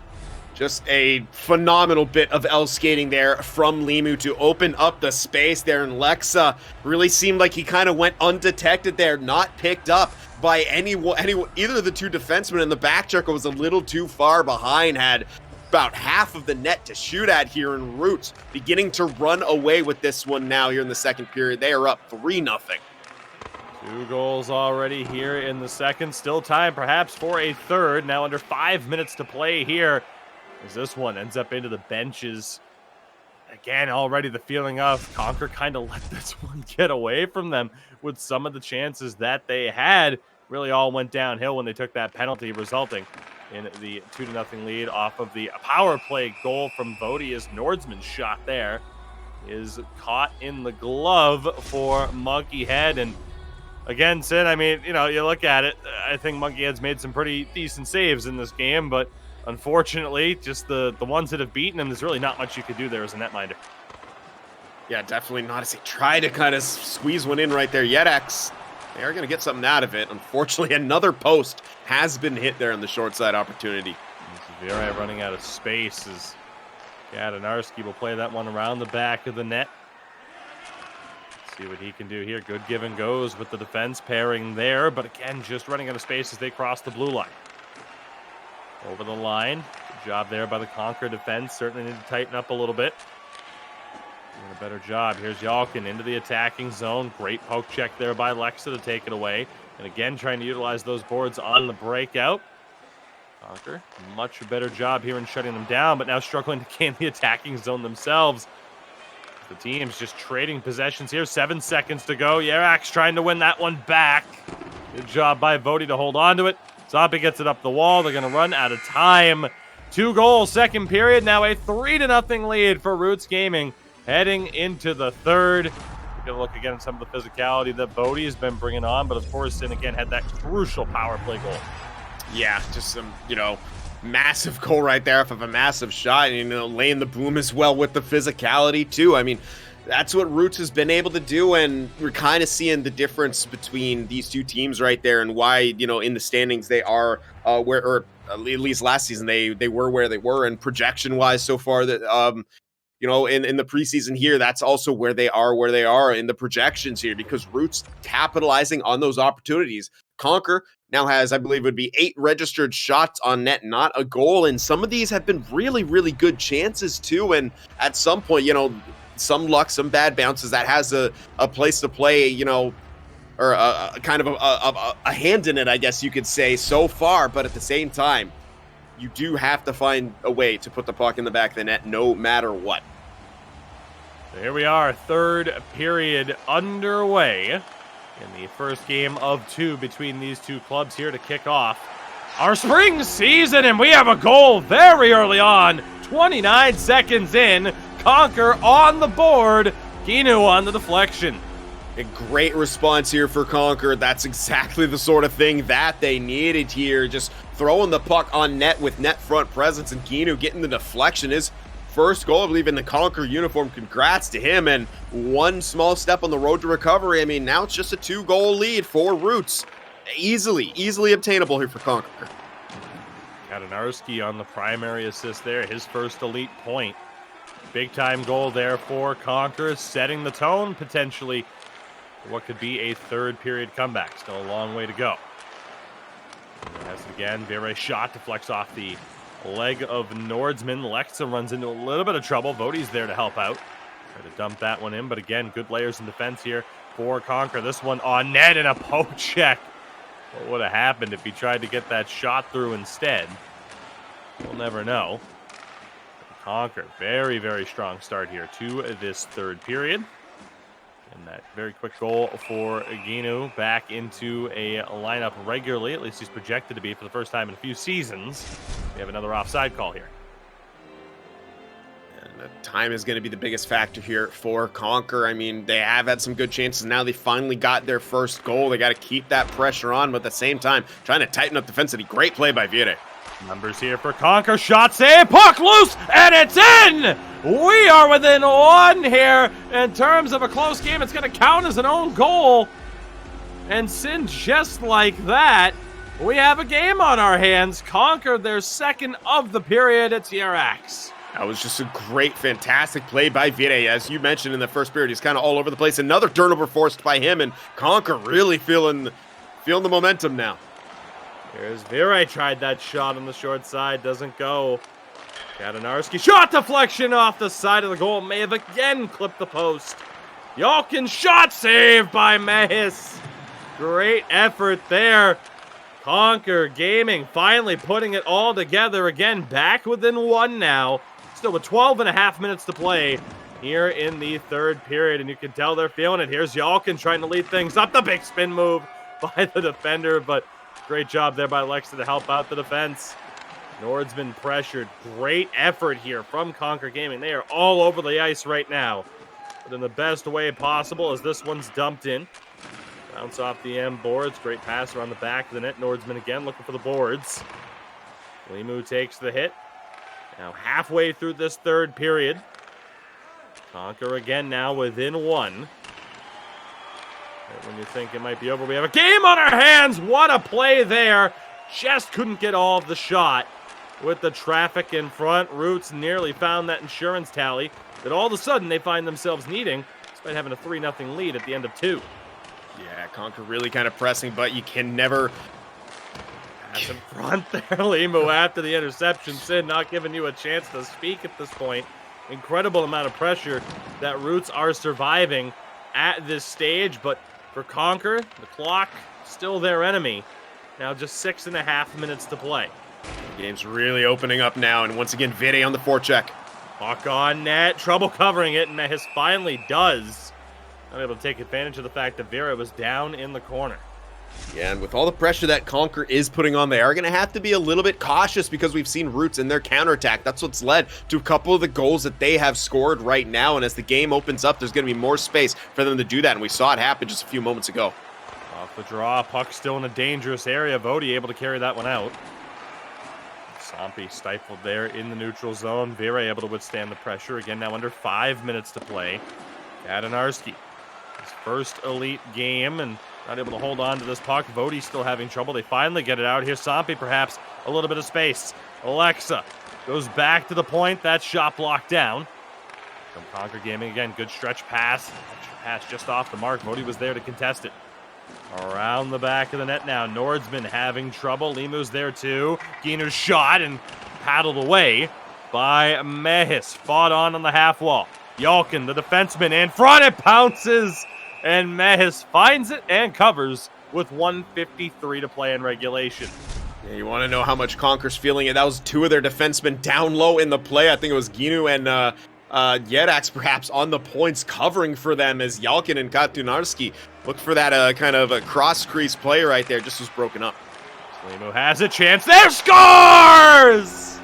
Just a phenomenal bit of L skating there from Limu to open up the space there, and Lexa really seemed like he kind of went undetected there, not picked up by either of the two defensemen, and the back checker was a little too far behind, had about half of the net to shoot at here, and Roots beginning to run away with this one now here in the second period. They are up 3-0. 2 goals already here in the second. Still time perhaps for a third. Now under 5 minutes to play here, as this one ends up into the benches. Again, already the feeling of Conquer kind of let this one get away from them with some of the chances that they had. Really all went downhill when they took that penalty, resulting in the 2-0 lead off of the power play goal from Vody. As Nordsman's shot there is caught in the glove for Monkey Head. And again, Sid, I mean, you look at it, I think Monkey Head's made some pretty decent saves in this game, but unfortunately, just the ones that have beaten him, there's really not much you could do there as a netminder. Yeah, definitely not, as they try to kind of squeeze one in right there. Yedex, they are going to get something out of it. Unfortunately, another post has been hit there on the short side opportunity. Vera running out of space as Kadanarski will play that one around the back of the net. See what he can do here. Good give and goes with the defense pairing there, but again, just running out of space as they cross the blue line. Over the line. Good job there by the Conquer defense. Certainly need to tighten up a little bit. Doing a better job. Here's Yalkin into the attacking zone. Great poke check there by Lexa to take it away. And again, trying to utilize those boards on the breakout. Conquer, much better job here in shutting them down, but now struggling to gain the attacking zone themselves. The team's just trading possessions here. 7 seconds to go. Yerak's trying to win that one back. Good job by Vody to hold on to it. Zombie gets it up the wall. They're going to run out of time. 2 goals, second period. Now a 3-0 lead for Roots Gaming heading into the third. We're going to look again at some of the physicality that Vody has been bringing on, but of course, and again, had that crucial power play goal. Yeah, just some, massive goal right there off of a massive shot, and, laying the boom as well with the physicality too. I mean, that's what Roots has been able to do, and we're kind of seeing the difference between these two teams right there, and why, in the standings they are or at least last season they were where they were, and projection wise so far that in the preseason here, that's also where they are in the projections here, because Roots capitalizing on those opportunities. Conquer now has, I believe it would be 8 registered shots on net, not a goal, and some of these have been really, really good chances too, and at some point, some luck, some bad bounces, that has a place to play, or a kind of a hand in it, I guess you could say, so far. But at the same time, you do have to find a way to put the puck in the back of the net no matter what. So here we are, third period underway in the first game of 2 between these two clubs here to kick off our spring season, and we have a goal very early on, 29 seconds in. Conquer on the board, Ginu on the deflection. A great response here for Conquer. That's exactly the sort of thing that they needed here. Just throwing the puck on net with net front presence, and Ginu getting the deflection. His first goal, I believe, in the Conquer uniform. Congrats to him, and one small step on the road to recovery. I mean, now it's just a 2-goal lead for Roots. Easily obtainable here for Conquer. Kadanarski on the primary assist there, his first elite point. Big time goal there for Conquer, setting the tone potentially for what could be a third period comeback. Still a long way to go. Has it again, Vire shot deflects off the leg of Nordsman. Lexa runs into a little bit of trouble. Vodi's there to help out. Try to dump that one in, but again, good layers in defense here for Conquer. This one on net and a poke check. What would have happened if he tried to get that shot through instead? We'll never know. Conquer, very, very strong start here to this third period. And that very quick goal for Ginu back into a lineup regularly. At least he's projected to be for the first time in a few seasons. We have another offside call here. And the time is going to be the biggest factor here for Conquer. I mean, they have had some good chances. Now they finally got their first goal. They got to keep that pressure on, but at the same time, trying to tighten up defensively. Great play by Vire. Numbers here for Conquer. Shot save. Puck loose. And it's in. We are within one here. In terms of a close game, it's going to count as an own goal. And since just like that, we have a game on our hands. Conquer their second of the period. It's Yerax. That was just a great, fantastic play by Vire. As you mentioned in the first period, he's kind of all over the place. Another turnover forced by him, and Conquer really feeling the momentum now. Here's Vire, tried that shot on the short side, doesn't go. Kadanarski, shot deflection off the side of the goal, may have again clipped the post. Yalkin, shot save by Mehis. Great effort there. Conquer Gaming finally putting it all together again, back within one now. Still with 12 and a half minutes to play here in the third period, and you can tell they're feeling it. Here's Yalkin trying to lead things up, the big spin move by the defender, but great job there by Lexa to help out the defense. Nordsman pressured. Great effort here from Conquer Gaming. They are all over the ice right now, but in the best way possible as this one's dumped in. Bounce off the M boards. Great pass around the back of the net. Nordsman again looking for the boards. Limu takes the hit. Now halfway through this third period. Conquer again now within one. Right when you think it might be over, we have a game on our hands. What a play there. Just couldn't get all of the shot with the traffic in front. Roots nearly found that insurance tally that all of a sudden they find themselves needing, despite having a 3-0 lead at the end of 2. Yeah, Conquer really kind of pressing, but you can never... Pass in front there, Limu after the interception. Sid not giving you a chance to speak at this point. Incredible amount of pressure that Roots are surviving at this stage, but for Conquer, the clock still their enemy. Now just 6.5 minutes to play. The game's really opening up now, and once again, Vide on the forecheck. Puck on net, trouble covering it, and Mehis finally does. Not able to take advantage of the fact that Vire was down in the corner. Yeah, and with all the pressure that Conquer is putting on, they are going to have to be a little bit cautious because we've seen Roots in their counterattack. That's what's led to a couple of the goals that they have scored right now, and as the game opens up, there's going to be more space for them to do that, and we saw it happen just a few moments ago. Off the draw, puck still in a dangerous area. Vodi able to carry that one out. Sampi stifled there in the neutral zone. Vire able to withstand the pressure. Again, now under 5 minutes to play. Kadanarski, his first elite game, and not able to hold on to this puck. Vodi still having trouble. They finally get it out. Here's Sampi, perhaps a little bit of space. Alexa goes back to the point. That shot blocked down. From Conquer Gaming again. Good stretch pass. Pass just off the mark. Vodi was there to contest it. Around the back of the net now. Nordsman having trouble. Limu's there too. Giener's shot and paddled away by Mehis. Fought on the half wall. Yalkin, the defenseman, in front. It pounces. And Mehis finds it and covers with 1:53 to play in regulation. Yeah, you want to know how much Conquer's feeling it. That was 2 of their defensemen down low in the play. I think it was Ginu and Yerax perhaps on the points covering for them as Yalkin and Katunarski look for that kind of a cross-crease play right there. Just was broken up. Limu has a chance. There, scores!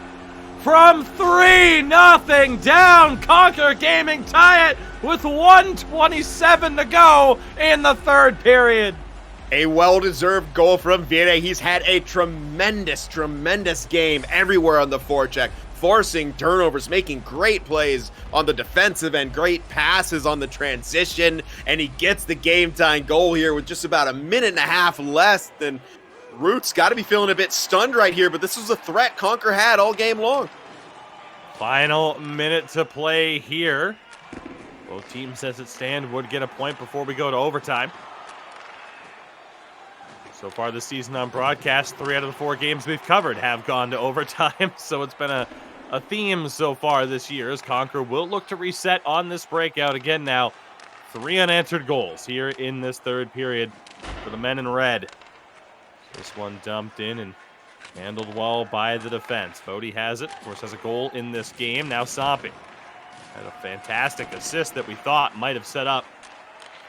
From 3-0 down, Conquer Gaming tie it with 1:27 to go in the third period. A well-deserved goal from Vire. He's had a tremendous game everywhere on the forecheck. forcing turnovers, making great plays on the defensive end, great passes on the transition, and he gets the game-tying goal here with just about a minute and a half less. Than Roots got to be feeling a bit stunned right here, but this was a threat Conquer had all game long. Final minute to play here. Both teams, as it stands, would get a point before we go to overtime. So far this season on broadcast, 3 out of the 4 games we've covered have gone to overtime, so it's been a theme so far this year as Conquer will look to reset on this breakout again now. 3 unanswered goals here in this third period for the men in red. This one dumped in and handled well by the defense. Vody has it, of course, has a goal in this game. Now Sampi had a fantastic assist that we thought might have set up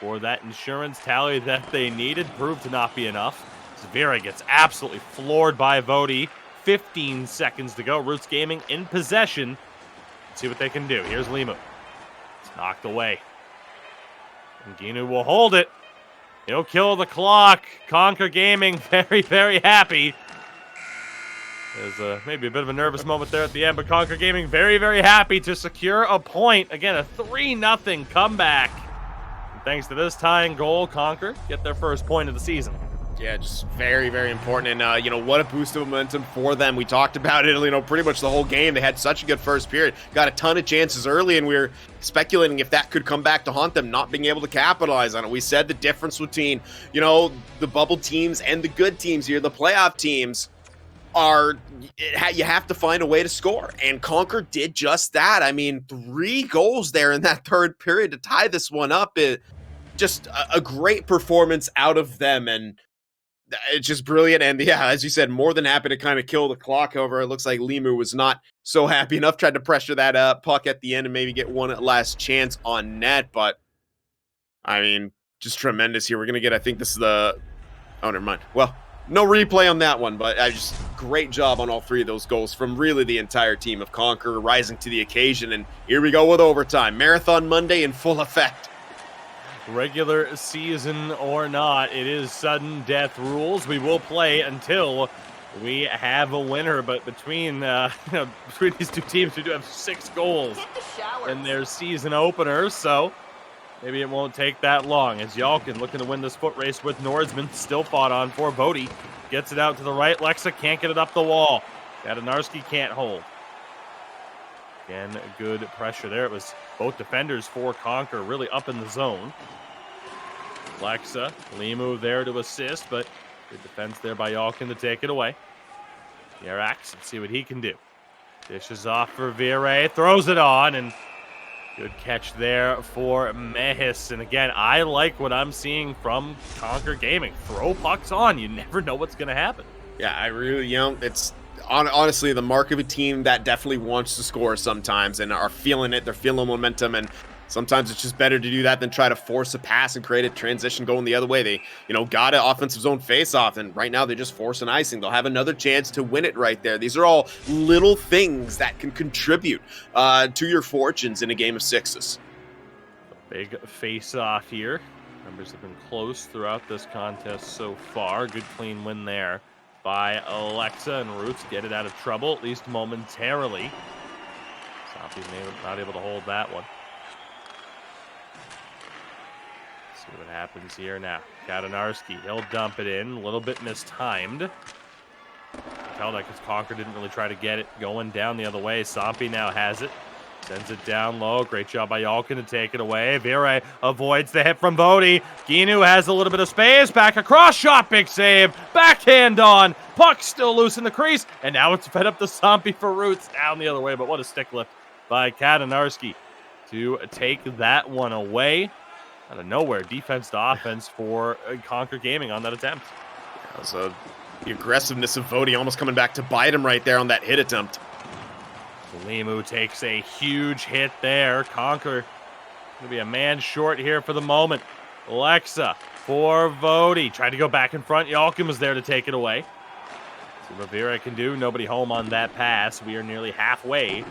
for that insurance tally that they needed. Proved to not be enough. Vera gets absolutely floored by Vody. 15 seconds to go. Roots Gaming in possession. Let's see what they can do. Here's Limu. It's knocked away. And Ginu will hold it. He'll kill the clock. Conquer Gaming very, very happy. There's maybe a bit of a nervous moment there at the end, but Conquer Gaming very, very happy to secure a point. Again, a 3-0 comeback. And thanks to this tying goal, Conquer get their first point of the season. Yeah, just very, very important. And, what a boost of momentum for them. We talked about it, pretty much the whole game. They had such a good first period. Got a ton of chances early, and we were speculating if that could come back to haunt them, not being able to capitalize on it. We said the difference between, the bubble teams and the good teams here, the playoff teams, you have to find a way to score. And Conquer did just that. 3 goals there in that third period to tie this one up. Just a great performance out of them. And it's just brilliant. And yeah, as you said, more than happy to kind of kill the clock. However, it looks like Limu was not so happy enough, tried to pressure that puck at the end and maybe get one last chance on net. But just tremendous here. We're going to get, I think this is oh, never mind. Well, no replay on that one, but just great job on all 3 of those goals from really the entire team of Conquer rising to the occasion. And here we go with overtime. Marathon Monday in full effect. Regular season or not, it is sudden death rules. We will play until we have a winner, but between these two teams, we do have 6 goals in their season openers, so maybe it won't take that long. As Yalkin looking to win this foot race with Nordsman, still fought on for Vody. Gets it out to the right. Lexa can't get it up the wall. Kadanarski can't hold. Again, good pressure there. It was both defenders for Conquer really up in the zone. Lexa, Limu there to assist, but good defense there by Yalkin to take it away. Yarax, let's see what he can do. Dishes off for Vire, throws it on, and good catch there for Mehis. And again, I like what I'm seeing from Conquer Gaming. Throw pucks on. You never know what's going to happen. Yeah, I really, it's honestly the mark of a team that definitely wants to score sometimes and are feeling it. They're feeling momentum, and sometimes it's just better to do that than try to force a pass and create a transition going the other way. They, got an offensive zone face-off, and right now they just force an icing. They'll have another chance to win it right there. These are all little things that can contribute to your fortunes in a game of 6s. Big face-off here. Numbers have been close throughout this contest so far. Good clean win there by Alexa, and Roots get it out of trouble, at least momentarily. Sampi's not able to hold that one. See what happens here now. Kadanarski, he'll dump it in. A little bit mistimed. Tell that because Conquer didn't really try to get it going down the other way. Sampi now has it. Sends it down low. Great job by Yalkin to take it away. Vire avoids the hit from Vody. Ginu has a little bit of space. Back across. Shot. Big save. Backhand on. Puck still loose in the crease. And now it's fed up to Sampi for Roots. Down the other way. But what a stick lift by Kadanarski to take that one away. Out of nowhere, defense to offense for Conquer Gaming on that attempt. Yeah, so the aggressiveness of Vody almost coming back to bite him right there on that hit attempt. Limu takes a huge hit there. Conquer going to be a man short here for the moment. Alexa for Vody. Tried to go back in front. Yalkin was there to take it away. See what Vera can do. Nobody home on that pass. We are nearly halfway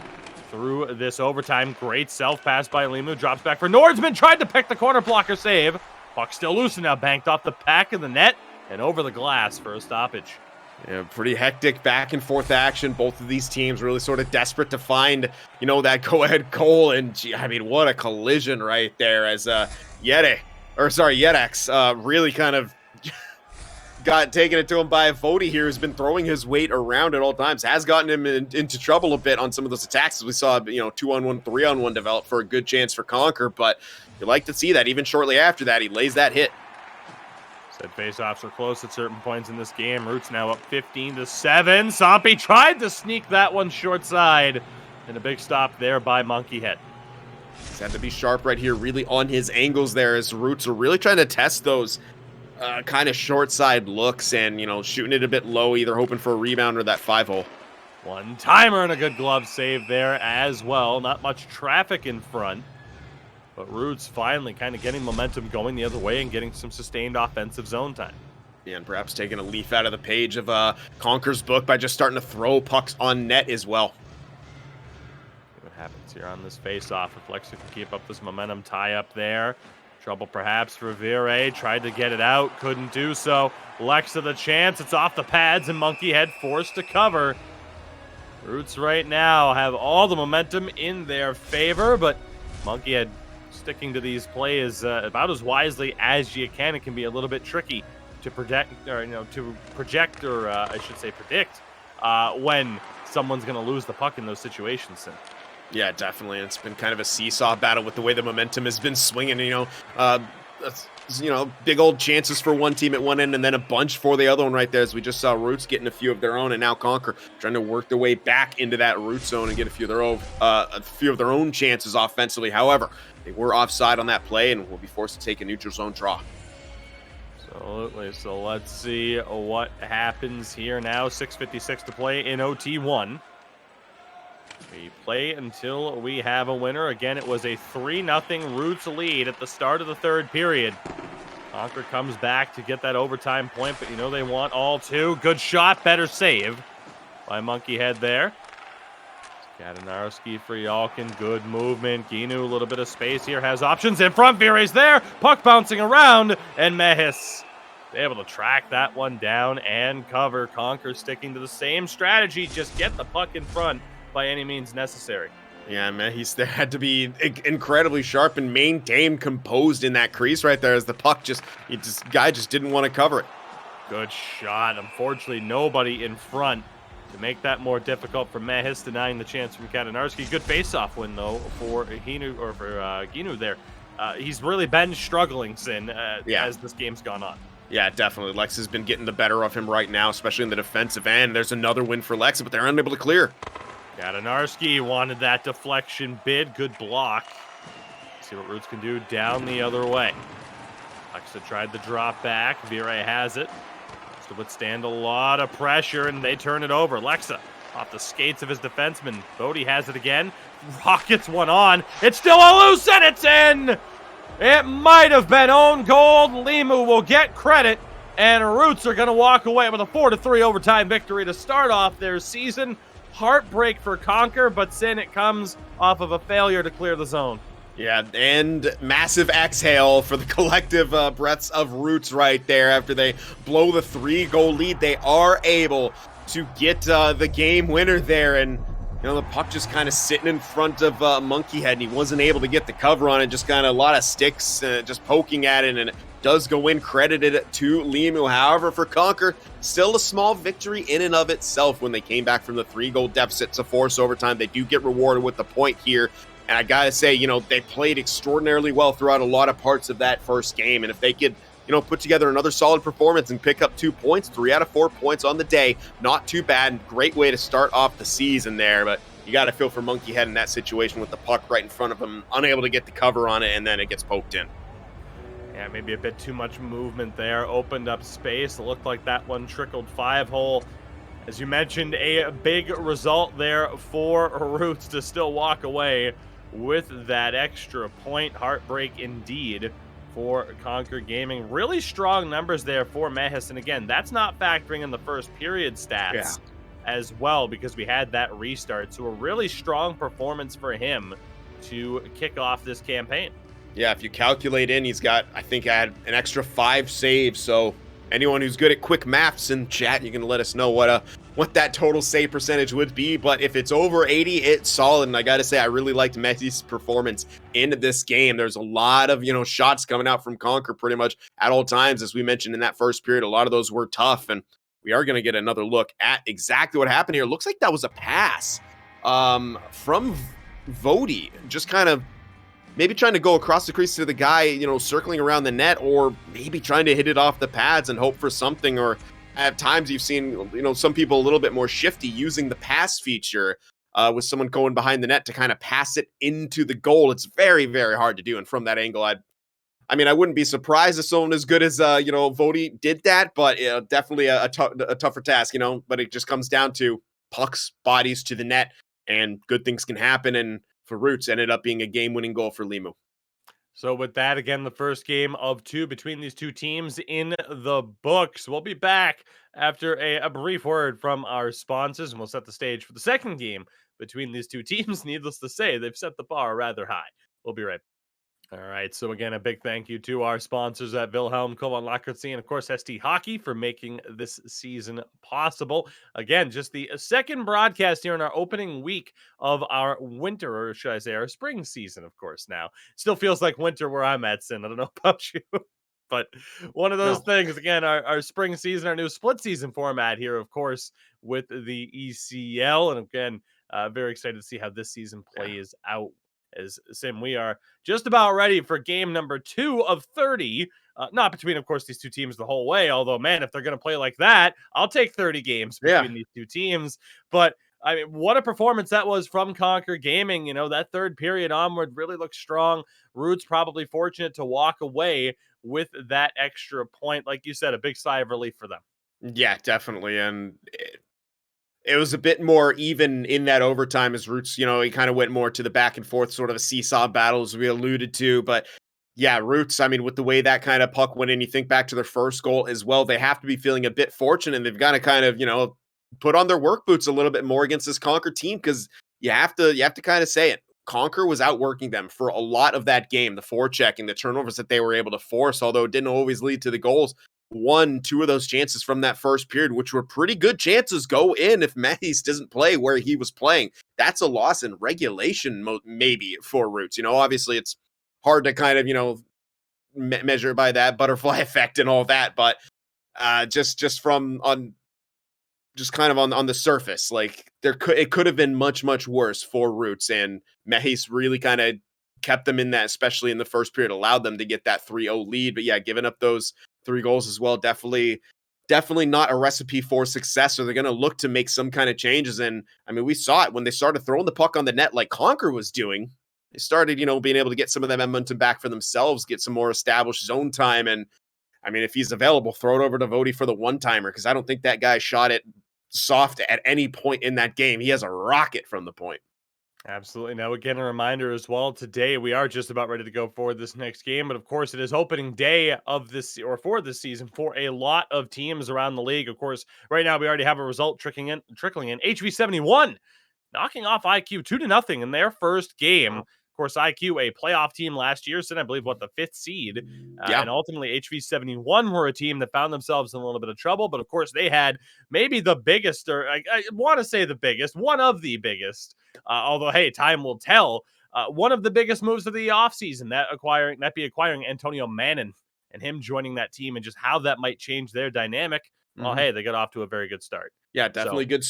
through this overtime. Great self-pass by Limu. Drops back for Nordsman. Tried to pick the corner blocker save. Puck still loose and now banked off the back of the net and over the glass for a stoppage. Yeah, pretty hectic back and forth action. Both of these teams really sort of desperate to find, that go-ahead goal. And gee, I mean, what a collision right there as Yedex really kind of got taken it to him by a Vody here, who's been throwing his weight around at all times, has gotten him into trouble a bit on some of those attacks. As we saw, 2-on-1, 3-on-1 develop for a good chance for Conquer, but you like to see that even shortly after that, he lays that hit. Said faceoffs are close at certain points in this game. Roots now up 15-7. Sompi tried to sneak that one short side. And a big stop there by Monkey Head. He's had to be sharp right here, really on his angles there, as Roots are really trying to test those kind of short side looks and, shooting it a bit low, either hoping for a rebound or that 5-hole. One timer and a good glove save there as well. Not much traffic in front. But Roots finally kind of getting momentum going the other way and getting some sustained offensive zone time. Yeah, and perhaps taking a leaf out of the page of Conquer's book by just starting to throw pucks on net as well. See what happens here on this face-off. If Lexa can keep up this momentum tie up there. Trouble perhaps for Vire. Tried to get it out. Couldn't do so. Lexa the chance. It's off the pads and Monkey Head forced to cover. Roots right now have all the momentum in their favor, but Monkey Head sticking to these plays about as wisely as you can. It can be a little bit tricky to predict, when someone's going to lose the puck in those situations. Yeah, definitely. It's been kind of a seesaw battle with the way the momentum has been swinging. Big old chances for one team at one end and then a bunch for the other one right there, as we just saw Roots getting a few of their own, and now Conquer trying to work their way back into that root zone and get a few of their own chances offensively. However, they were offside on that play and will be forced to take a neutral zone draw. Absolutely. So let's see what happens here now. 6:56 to play in OT1. We play until we have a winner. Again, it was a 3-0 Roots lead at the start of the third period. Conquer comes back to get that overtime point, but they want all two. Good shot, better save by Monkey Head there. Katanarski for Yalkin, good movement. Ginu, a little bit of space here, has options in front. Vire's there, puck bouncing around, and Mehis able to track that one down and cover. Conquer sticking to the same strategy, just get the puck in front by any means necessary. Yeah, man, there had to be incredibly sharp and maintain composed in that crease right there, as the puck guy just didn't want to cover it. Good shot. Unfortunately, nobody in front to make that more difficult for Mehis, denying the chance from Katanarski. Good face-off win though for Ginu there. He's really been struggling as this game's gone on. Yeah, definitely. Lex has been getting the better of him right now, especially in the defensive end. There's another win for Lex, but they're unable to clear. Katanarski wanted that deflection bid. Good block. See what Roots can do down the other way. Lexa tried the drop back. Vire has it. To withstand a lot of pressure, and they turn it over. Lexa off the skates of his defenseman. Bodie has it again. Rockets one on. It's still a loose, and it's in! It might have been own goal. Limu will get credit, and Roots are going to walk away with a 4-3 overtime victory to start off their season. Heartbreak for Conquer, but Sin, it comes off of a failure to clear the zone. Yeah, and massive exhale for the collective breaths of Roots right there. After they blow the 3-goal lead, they are able to get the game winner there. And, the puck just kind of sitting in front of Monkey Head, and he wasn't able to get the cover on it. Just kind of a lot of sticks just poking at it, and it does go in, credited to Limu. However, for Conquer, still a small victory in and of itself when they came back from the 3-goal deficit to force overtime. They do get rewarded with the point here. And I gotta say, they played extraordinarily well throughout a lot of parts of that first game. And if they could, put together another solid performance and pick up 2 points, 3 out of 4 points on the day, not too bad. Great way to start off the season there. But you gotta feel for Monkey Head in that situation with the puck right in front of him, unable to get the cover on it, and then it gets poked in. Yeah, maybe a bit too much movement there. Opened up space. It looked like that one trickled 5-hole. As you mentioned, a big result there for Roots to still walk away with that extra point. Heartbreak indeed for Conquer Gaming. Really strong numbers there for Mehis. And again, that's not factoring in the first period stats as well, because we had that restart. So a really strong performance for him to kick off this campaign. Yeah, if you calculate in, he's got, I think, had an extra 5 saves. So Anyone who's good at quick maths in chat, you can let us know what that total save percentage would be. But if it's over 80, it's solid. And I got to say, I really liked Messi's performance in this game. There's a lot of, shots coming out from Conquer pretty much at all times. As we mentioned in that first period, a lot of those were tough. And we are going to get another look at exactly what happened here. It looks like that was a pass from Vody, just kind of maybe trying to go across the crease to the guy, circling around the net, or maybe trying to hit it off the pads and hope for something. Or at times you've seen, some people a little bit more shifty using the pass feature with someone going behind the net to kind of pass it into the goal. It's very, very hard to do. And from that angle, I wouldn't be surprised if someone as good as, Vody did that, but definitely a tougher task, but it just comes down to pucks, bodies to the net, and good things can happen. And for Roots, ended up being a game-winning goal for Limu. So with that, again, the first game of two between these two teams in the books. We'll be back after a brief word from our sponsors, and we'll set the stage for the second game between these two teams. Needless to say, they've set the bar rather high. We'll be right back. All right, so again, a big thank you to our sponsors at Wilhelm, Kovan Lakritzi, and of course, ST Hockey for making this season possible. Again, just the second broadcast here in our opening week of our winter, or should I say our spring season, of course, now. Still feels like winter where I'm at, Sin. I don't know about you. But one of those things, again, our spring season, our new split season format here, of course, with the ECL. And again, very excited to see how this season plays out. As Sim, we are just about ready for game number 2 of 30. Not between, of course, these two teams the whole way. Although, man, if they're going to play like that, I'll take 30 games between these two teams. But I mean, what a performance that was from Conquer Gaming. That third period onward really looked strong. Roots probably fortunate to walk away with that extra point. Like you said, a big sigh of relief for them. Yeah, definitely. And it was a bit more even in that overtime as Roots, he kind of went more to the back and forth, sort of a seesaw battle as we alluded to. But yeah, Roots, with the way that kind of puck went in, you think back to their first goal as well, they have to be feeling a bit fortunate. And they've got to kind of, put on their work boots a little bit more against this Conquer team, because you have to kind of say it. Conquer was outworking them for a lot of that game, the forechecking, the turnovers that they were able to force, although it didn't always lead to the goals. 1-2 of those chances from that first period, which were pretty good chances, go in if Mahis doesn't play where he was playing. That's a loss in regulation, maybe, for Roots. Obviously it's hard to kind of, measure by that butterfly effect and all that, but just from on just kind of on the surface, like it could have been much, much worse for Roots, and Mahis really kind of kept them in that, especially in the first period, allowed them to get that 3-0 lead. But yeah, giving up those 3 goals as well, definitely not a recipe for success. So they're going to look to make some kind of changes. And we saw it when they started throwing the puck on the net like Conquer was doing. They started, being able to get some of that momentum back for themselves, get some more established zone time. And if he's available, throw it over to Vody for the one-timer, because I don't think that guy shot it soft at any point in that game. He has a rocket from the point. Absolutely. Now, again, a reminder as well, today we are just about ready to go for this next game. But of course, it is opening day of this, or for this season, for a lot of teams around the league. Of course, right now we already have a result trickling in. HV71 knocking off IQ 2-0 in their first game. Wow. Of course, IQ, a playoff team last year, so I believe, the 5th seed. And ultimately, HV71 were a team that found themselves in a little bit of trouble. But of course, they had maybe the biggest, or I want to say the biggest, one of the biggest, although, hey, time will tell, one of the biggest moves of the offseason, that acquiring Antonio Mannon and him joining that team, and just how that might change their dynamic. Well, hey, they got off to a very good start. Yeah, definitely good.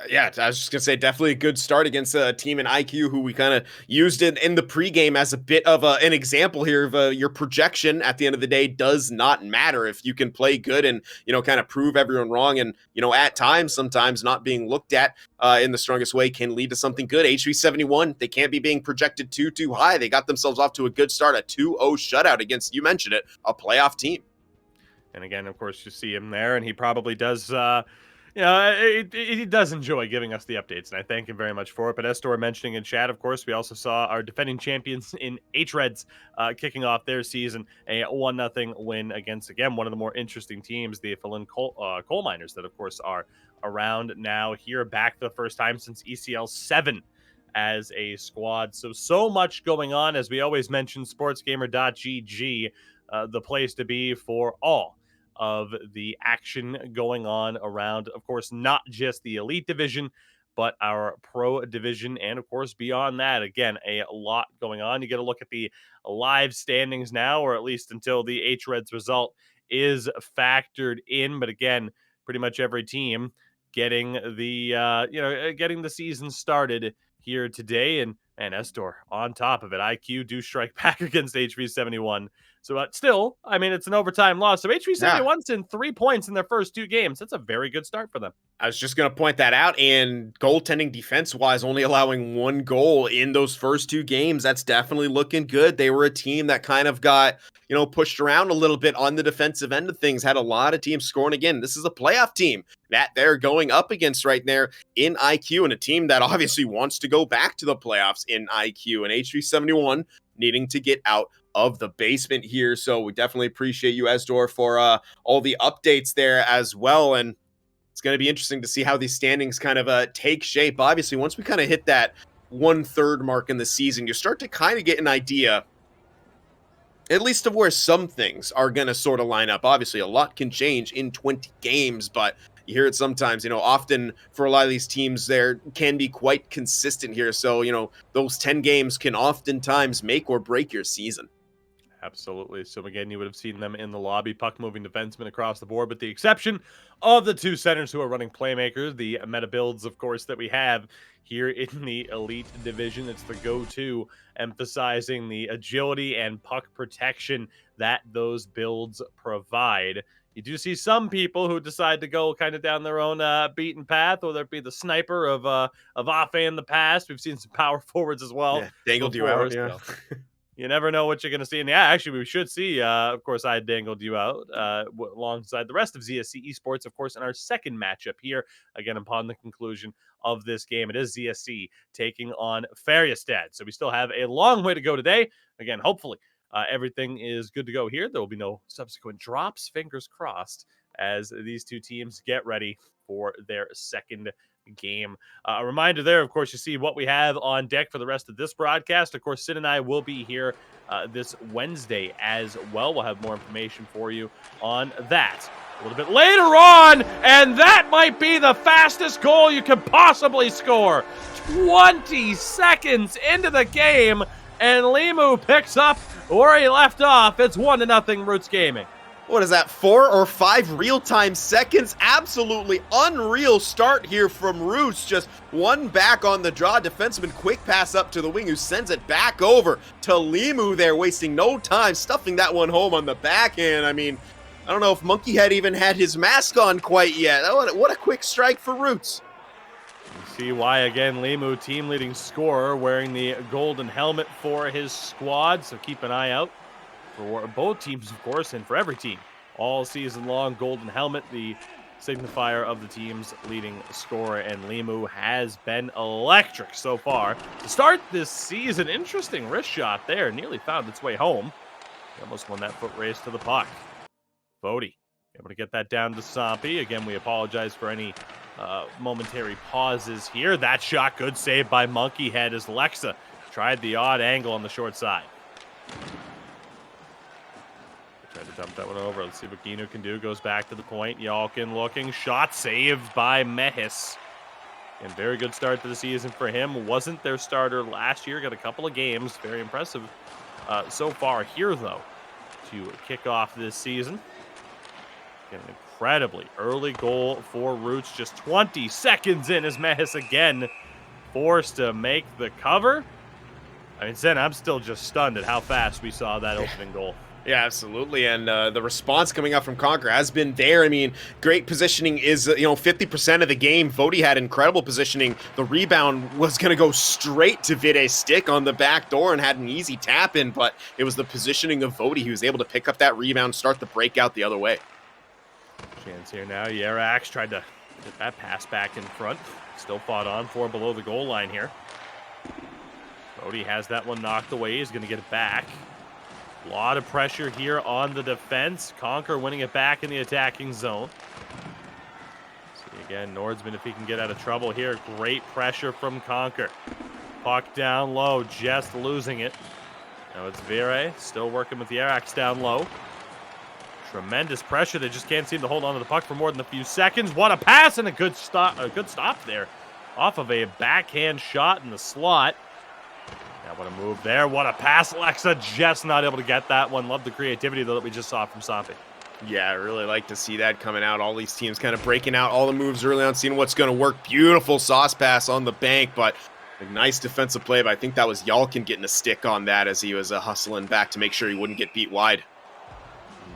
Yeah, I was just going to say, definitely a good start against a team in IQ who we kind of used in the pregame as a bit of an example here of your projection. At the end of the day, does not matter if you can play good and, kind of prove everyone wrong. And, at times, sometimes not being looked at in the strongest way can lead to something good. HV71, they can't be being projected too high. They got themselves off to a good start, a 2-0 shutout against, you mentioned it, a playoff team. And again, of course, you see him there, and he probably does, he does enjoy giving us the updates, and I thank him very much for it. But as Estor mentioning in chat, of course, we also saw our defending champions in H-Reds kicking off their season, a 1-0 win against, again, one of the more interesting teams, the Finland coal miners, that, of course, are around now here, back for the first time since ECL 7 as a squad. So much going on. As we always mention, sportsgamer.gg, the place to be for all of the action going on around, of course, not just the elite division, but our pro division. And of course, beyond that, again, a lot going on. You get a look at the live standings now, or at least until the H-Reds result is factored in. But again, pretty much every team getting getting the season started here today. And man, Estor on top of it. IQ do strike back against HV71. So still, I mean, it's an overtime loss. So Yeah. HV71's in 3 points in their first 2 games. That's a very good start for them. I was just going to point that out. And goaltending defense-wise, only allowing 1 goal in those first 2 games. That's definitely looking good. They were a team that kind of got, pushed around a little bit on the defensive end of things. Had a lot of teams scoring again. This is a playoff team that they're going up against right there in IQ, and a team that obviously wants to go back to the playoffs in IQ. And HV71 needing to get out of the basement here. So we definitely appreciate you, Esdor, for all the updates there as well. And it's going to be interesting to see how these standings kind of take shape. Obviously, once we kind of hit that 1/3 mark in the season, you start to kind of get an idea, at least of where some things are going to sort of line up. Obviously, a lot can change in 20 games, but you hear it sometimes, often for a lot of these teams, there can be quite consistent here. So, those 10 games can oftentimes make or break your season. Absolutely. So again, you would have seen them in the lobby, puck moving defensemen across the board, with the exception of the 2 centers who are running playmakers. The meta builds, of course, that we have here in the elite division. It's the go-to, emphasizing the agility and puck protection that those builds provide. You do see some people who decide to go kind of down their own beaten path, whether it be the sniper of Afe in the past. We've seen some power forwards as well. Yeah, dangled you before, out. Yeah. so you never know what you're going to see. And yeah, actually, we should see, of course, I dangled you out alongside the rest of ZSC Esports, of course, in our second matchup here, again, upon the conclusion of this game. It is ZSC taking on Färjestad. So we still have a long way to go today. Again, hopefully, everything is good to go here. There will be no subsequent drops, fingers crossed, as these 2 teams get ready for their second game. A reminder there, of course, you see what we have on deck for the rest of this broadcast. Of course, Sid and I will be here this Wednesday as well. We'll have more information for you on that a little bit later on, and that might be the fastest goal you could possibly score. 20 seconds into the game, and Limu picks up where he left off. It's 1-0 Roots Gaming. What is that, 4 or 5 real-time seconds? Absolutely unreal start here from Roots. Just one back on the draw. Defenseman quick pass up to the wing, who sends it back over to Limu there, wasting no time, stuffing that one home on the backhand. I mean, I don't know if Monkeyhead even had his mask on quite yet. What a quick strike for Roots. You see why, again, Limu, team leading scorer, wearing the golden helmet for his squad, so keep an eye out for both teams, of course, and for every team. All season long, golden helmet, the signifier of the team's leading scorer, and Limu has been electric so far. To start this season, interesting wrist shot there, nearly found its way home. He almost won that foot race to the puck. Vody able to get that down to Sampi. Again, we apologize for any momentary pauses here. That shot, good save by Monkeyhead as Lexa tried the odd angle on the short side. Tried to dump that one over. Let's see what Gino can do. Goes back to the point. Yalkin looking. Shot saved by Mehis. And very good start to the season for him. Wasn't their starter last year. Got a couple of games. Very impressive so far here, though, to kick off this season. An incredibly early goal for Roots. Just 20 seconds in as Mehis again forced to make the cover. I mean, Zen, I'm still just stunned at how fast we saw that opening goal. Yeah, absolutely. And the response coming out from Conquer has been there. I mean, great positioning is, 50% of the game. Vody had incredible positioning. The rebound was going to go straight to Vide's stick on the back door and had an easy tap in, but it was the positioning of Vody. He was able to pick up that rebound, start the breakout the other way. Chance here now. Yerax tried to get that pass back in front. Still fought on for below the goal line here. Vody has that one knocked away. He's going to get it back. A lot of pressure here on the defense. Conquer winning it back in the attacking zone. See again, Nordsman, if he can get out of trouble here. Great pressure from Conquer. Puck down low, just losing it. Now it's Vire, still working with the Yerax down low. Tremendous pressure. They just can't seem to hold on to the puck for more than a few seconds. What a pass and a good stop there off of a backhand shot in the slot. Now what a move there. What a pass. Lexa just not able to get that one. Love the creativity, though, that we just saw from Sampi. Yeah, I really like to see that coming out. All these teams kind of breaking out all the moves early on, seeing what's going to work. Beautiful sauce pass on the bank, but a nice defensive play. But I think that was Yalkin getting a stick on that as he was hustling back to make sure he wouldn't get beat wide.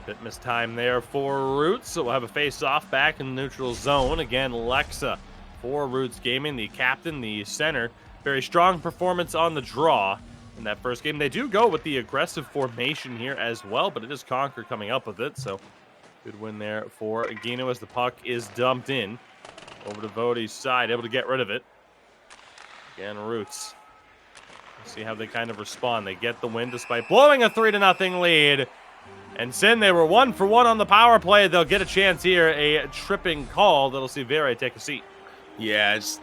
A bit missed time there for Roots, so we'll have a face-off back in the neutral zone. Again, Lexa for Roots Gaming, the captain, the center. Very strong performance on the draw in that first game. They do go with the aggressive formation here as well, but it is Conquer coming up with it, so good win there for Gino as the puck is dumped in. Over to Vody's side, able to get rid of it. Again, Roots. Let's see how they kind of respond. They get the win despite blowing a 3-0 lead. And Sin, they were 1 for 1 on the power play. They'll get a chance here, a tripping call that'll see Vere take a seat. Yeah, it's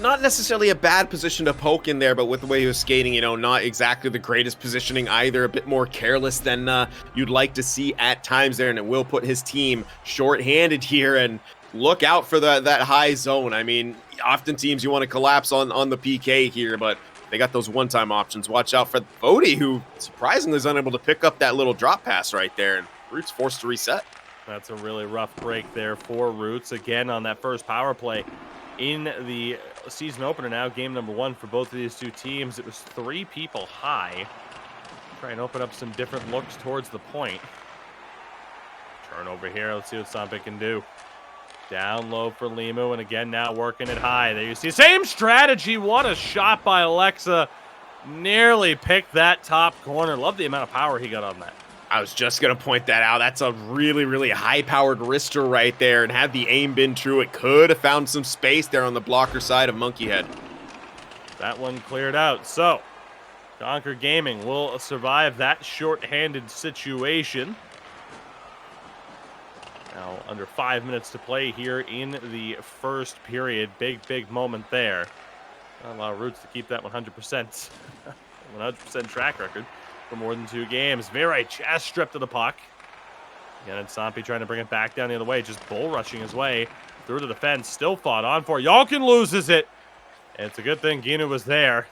not necessarily a bad position to poke in there, but with the way he was skating, not exactly the greatest positioning either. A bit more careless than you'd like to see at times there, and it will put his team shorthanded here. And look out for that high zone. I mean, often teams you want to collapse on the PK here, but they got those one-time options. Watch out for Vody, who surprisingly is unable to pick up that little drop pass right there, and Roots forced to reset. That's a really rough break there for Roots. Again, on that first power play in the season opener now, game number 1 for both of these two teams. It was 3 people high. Try and open up some different looks towards the point. Turnover here. Let's see what Sampi can do. Down low for Limu, and again now working it high. There you see, same strategy. What a shot by Alexa. Nearly picked that top corner. Love the amount of power he got on that. I was just going to point that out. That's a really, really high-powered wrister right there, and had the aim been true, it could have found some space there on the blocker side of Monkey Head. That one cleared out. So, Conquer Gaming will survive that short-handed situation. Now, under 5 minutes to play here in the first period. Big moment there. Not a lot of Roots to keep that 100%. 100% track record for more than 2 games. Vere chest stripped of the puck. Again, and Sampi trying to bring it back down the other way. Just bull rushing his way through the defense. Still fought on for. Yalkin loses it. And it's a good thing Gino was there.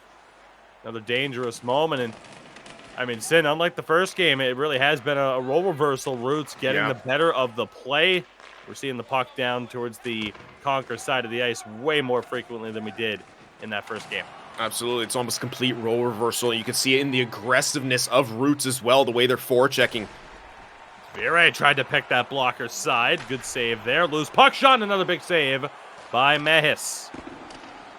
Another dangerous moment. And I mean, Sin, unlike the first game, it really has been a role reversal. Roots getting the better of the play. We're seeing the puck down towards the Conquer side of the ice way more frequently than we did in that first game. Absolutely. It's almost complete role reversal. You can see it in the aggressiveness of Roots as well, the way they're forechecking. Vere tried to pick that blocker's side. Good save there. Loose puck shot. Another big save by Mehis.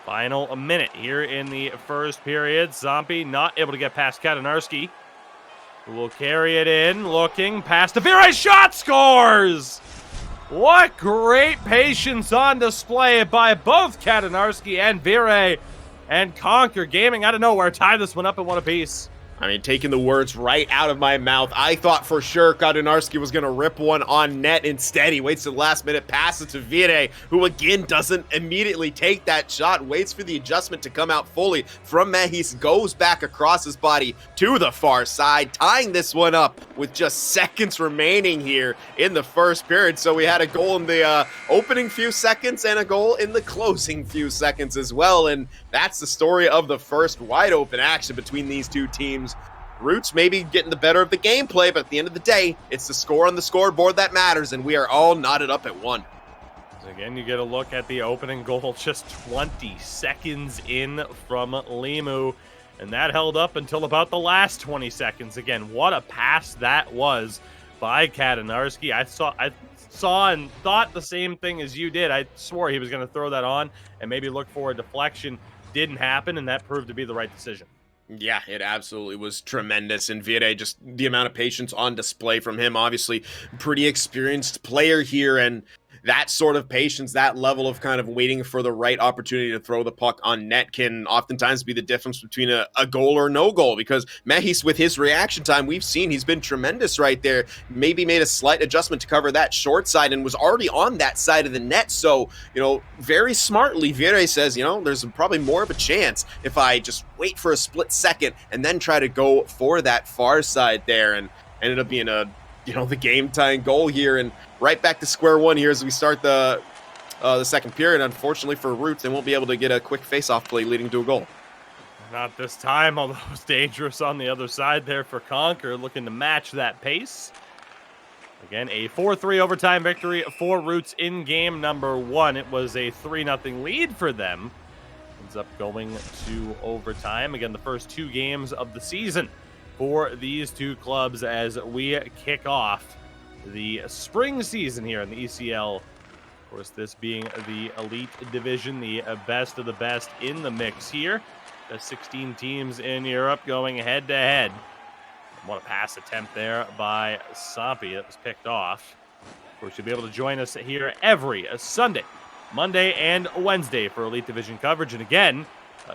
Final minute here in the first period. Sampi not able to get past Katanarski, who will carry it in. Looking past the Vere. Shot, scores! What great patience on display by both Katanarski and Vere. And Conquer Gaming out of nowhere tie this one up at 1 apiece. I mean, taking the words right out of my mouth. I thought for sure Katanarski was going to rip one on net. Instead, he waits to the last minute, passes to Vire, who again doesn't immediately take that shot, waits for the adjustment to come out fully from Mehis, goes back across his body to the far side, tying this one up with just seconds remaining here in the first period. So we had a goal in the opening few seconds and a goal in the closing few seconds as well. And that's the story of the first wide open action between these two teams. Roots maybe getting the better of the gameplay, but at the end of the day, it's the score on the scoreboard that matters, and we are all knotted up at 1. So again, you get a look at the opening goal just 20 seconds in from Limu, and that held up until about the last 20 seconds. Again, what a pass that was by Katanarski. I saw and thought the same thing as you did. I swore he was going to throw that on and maybe look for a deflection. Didn't happen, and that proved to be the right decision. Yeah, it absolutely was tremendous. And Vire, just the amount of patience on display from him, obviously pretty experienced player here, and that sort of patience, that level of kind of waiting for the right opportunity to throw the puck on net can oftentimes be the difference between a goal or no goal, because Mehis, with his reaction time, we've seen he's been tremendous right there. Maybe made a slight adjustment to cover that short side and was already on that side of the net. So, very smartly, Vire says, there's probably more of a chance if I just wait for a split second and then try to go for that far side there. And ended up being a the game-tying goal here, and right back to square one here as we start the second period. Unfortunately for Roots, they won't be able to get a quick face-off play leading to a goal. Not this time, although it was dangerous on the other side there for Conquer, looking to match that pace. Again, a 4-3 overtime victory for Roots in game number 1. It was a 3-0 lead for them. Ends up going to overtime. Again, the first 2 games of the season for these two clubs as we kick off the spring season here in the ECL. Of course, this being the elite division, the best of the best in the mix here. The 16 teams in Europe going head-to-head. What a pass attempt there by Sampi that was picked off. Of course, you'll be able to join us here every Sunday, Monday, and Wednesday for Elite Division coverage. And again,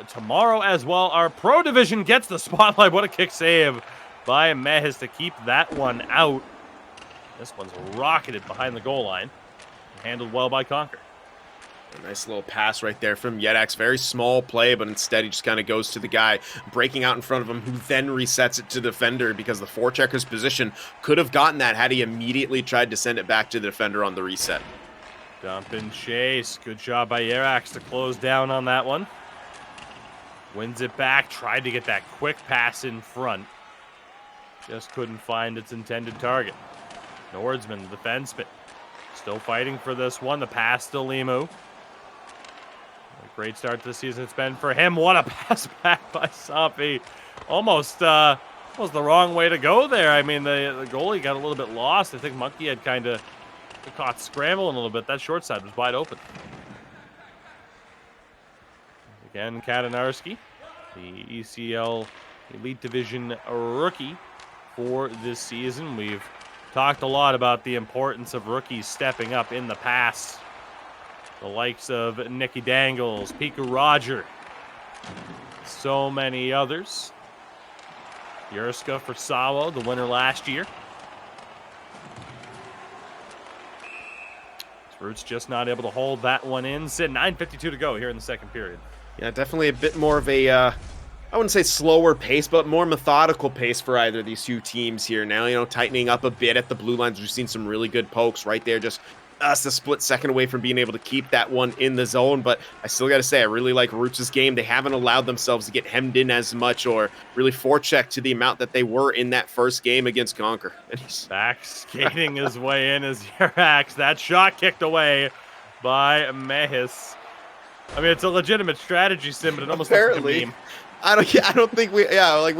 tomorrow as well, our Pro Division gets the spotlight. What a kick save by Mehis to keep that one out. This one's rocketed behind the goal line. Handled well by Conquer. A nice little pass right there from Yedax. Very small play, but instead he just kind of goes to the guy breaking out in front of him, who then resets it to the defender because the forechecker's position could have gotten that had he immediately tried to send it back to the defender on the reset. Dump and chase. Good job by Yerax to close down on that one. Wins it back. Tried to get that quick pass in front. Just couldn't find its intended target. Nordsman, the defenseman, still fighting for this one. The pass to Limu. Great start to the season it's been for him. What a pass back by Sampi. Almost the wrong way to go there. I mean, the goalie got a little bit lost. I think Monkey had kind of caught scrambling a little bit. That short side was wide open. Again, Katanarski, the ECL Elite Division rookie for this season. We've talked a lot about the importance of rookies stepping up in the past. The likes of Nicky Dangles, Piku Roger, so many others. Yurska for Sawo, the winner last year. Roots just not able to hold that one in. Sid, 9:52 to go here in the second period. Yeah, definitely a bit more of a, I wouldn't say slower pace, but more methodical pace for either of these two teams here. Now, tightening up a bit at the blue lines. We've seen some really good pokes right there, just us a split second away from being able to keep that one in the zone. But I still got to say, I really like Roots' game. They haven't allowed themselves to get hemmed in as much or really forecheck to the amount that they were in that first game against Conquer. Back skating his way in as Yerax. That shot kicked away by Mehis. I mean, it's a legitimate strategy sim, but it almost looks like a meme. I don't think we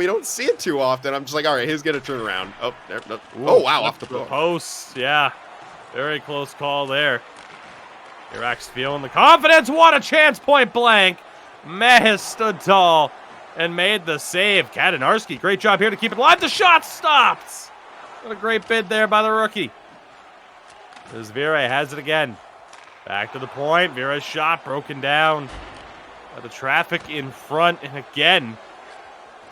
don't see it too often. I'm just like, all right, he's gonna turn around. Oh, there, no. Oh wow, off the post. Yeah. Very close call there. Yerax feeling the confidence. What a chance, point blank. Mehis stood tall and made the save. Katanarski, great job here to keep it alive. The shot stopped. What a great bid there by the rookie. As Vera has it again. Back to the point. Vera's shot broken down by the traffic in front. And again,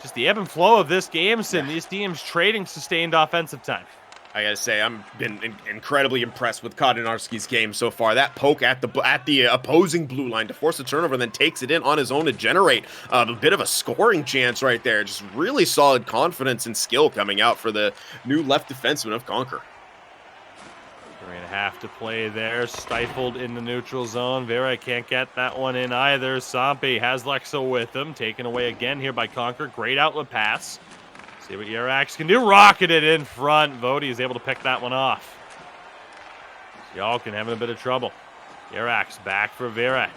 just the ebb and flow of this game, Sin. These teams trading sustained offensive time. I gotta say, I've been incredibly impressed with Katanarski's game so far. That poke at the opposing blue line to force a turnover and then takes it in on his own to generate a bit of a scoring chance right there. Just really solid confidence and skill coming out for the new left defenseman of Conquer. 3.5 to play there, stifled in the neutral zone. Vera can't get that one in either. Sampi has Lexo with him, taken away again here by Conquer. Great outlet pass. See what Yerax can do. Rocketed in front. Vodi is able to pick that one off. Y'all can have a bit of trouble. Yerax back for Vera.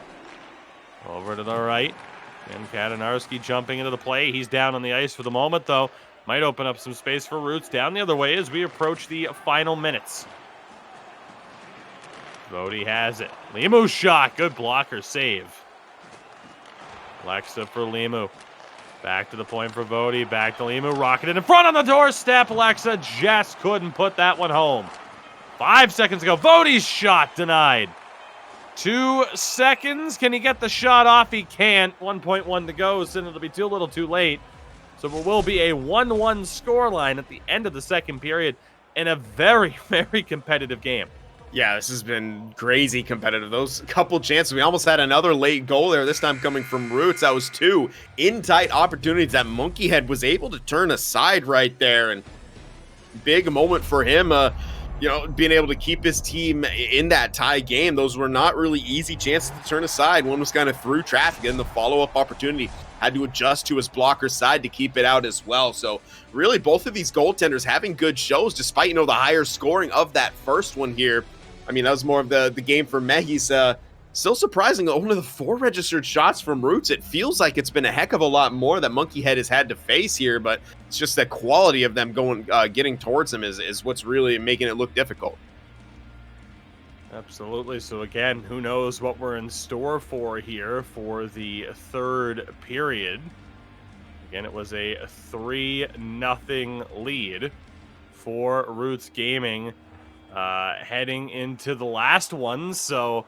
Over to the right. And Katanarski jumping into the play. He's down on the ice for the moment, though. Might open up some space for Roots down the other way as we approach the final minutes. Vodi has it. Limu shot. Good blocker save. Lexa for Limu. Back to the point for Vodi. Back to Limu. Rocketed in front on the doorstep. Lexa just couldn't put that one home. 5 seconds ago. Vodi's shot denied. 2 seconds. Can he get the shot off? He can't. 1.1 to go. So it'll be a little too late. So it will be a 1-1 scoreline at the end of the second period in a very, very competitive game. Yeah, this has been crazy competitive. Those couple chances, we almost had another late goal there, this time coming from Roots. That was 2 in-tight opportunities that Monkeyhead was able to turn aside right there. And big moment for him. Being able to keep his team in that tie game. Those were not really easy chances to turn aside. One was kind of through traffic, and the follow-up opportunity had to adjust to his blocker's side to keep it out as well. So really both of these goaltenders having good shows despite, the higher scoring of that first one here. I mean, that was more of the game for Mehis. Still surprising, only the 4 registered shots from Roots. It feels like it's been a heck of a lot more that Monkey Head has had to face here, but it's just the quality of them getting towards him is what's really making it look difficult. Absolutely. So again, who knows what we're in store for here for the third period. Again, it was a 3-0 lead for Roots Gaming heading into the last one. So,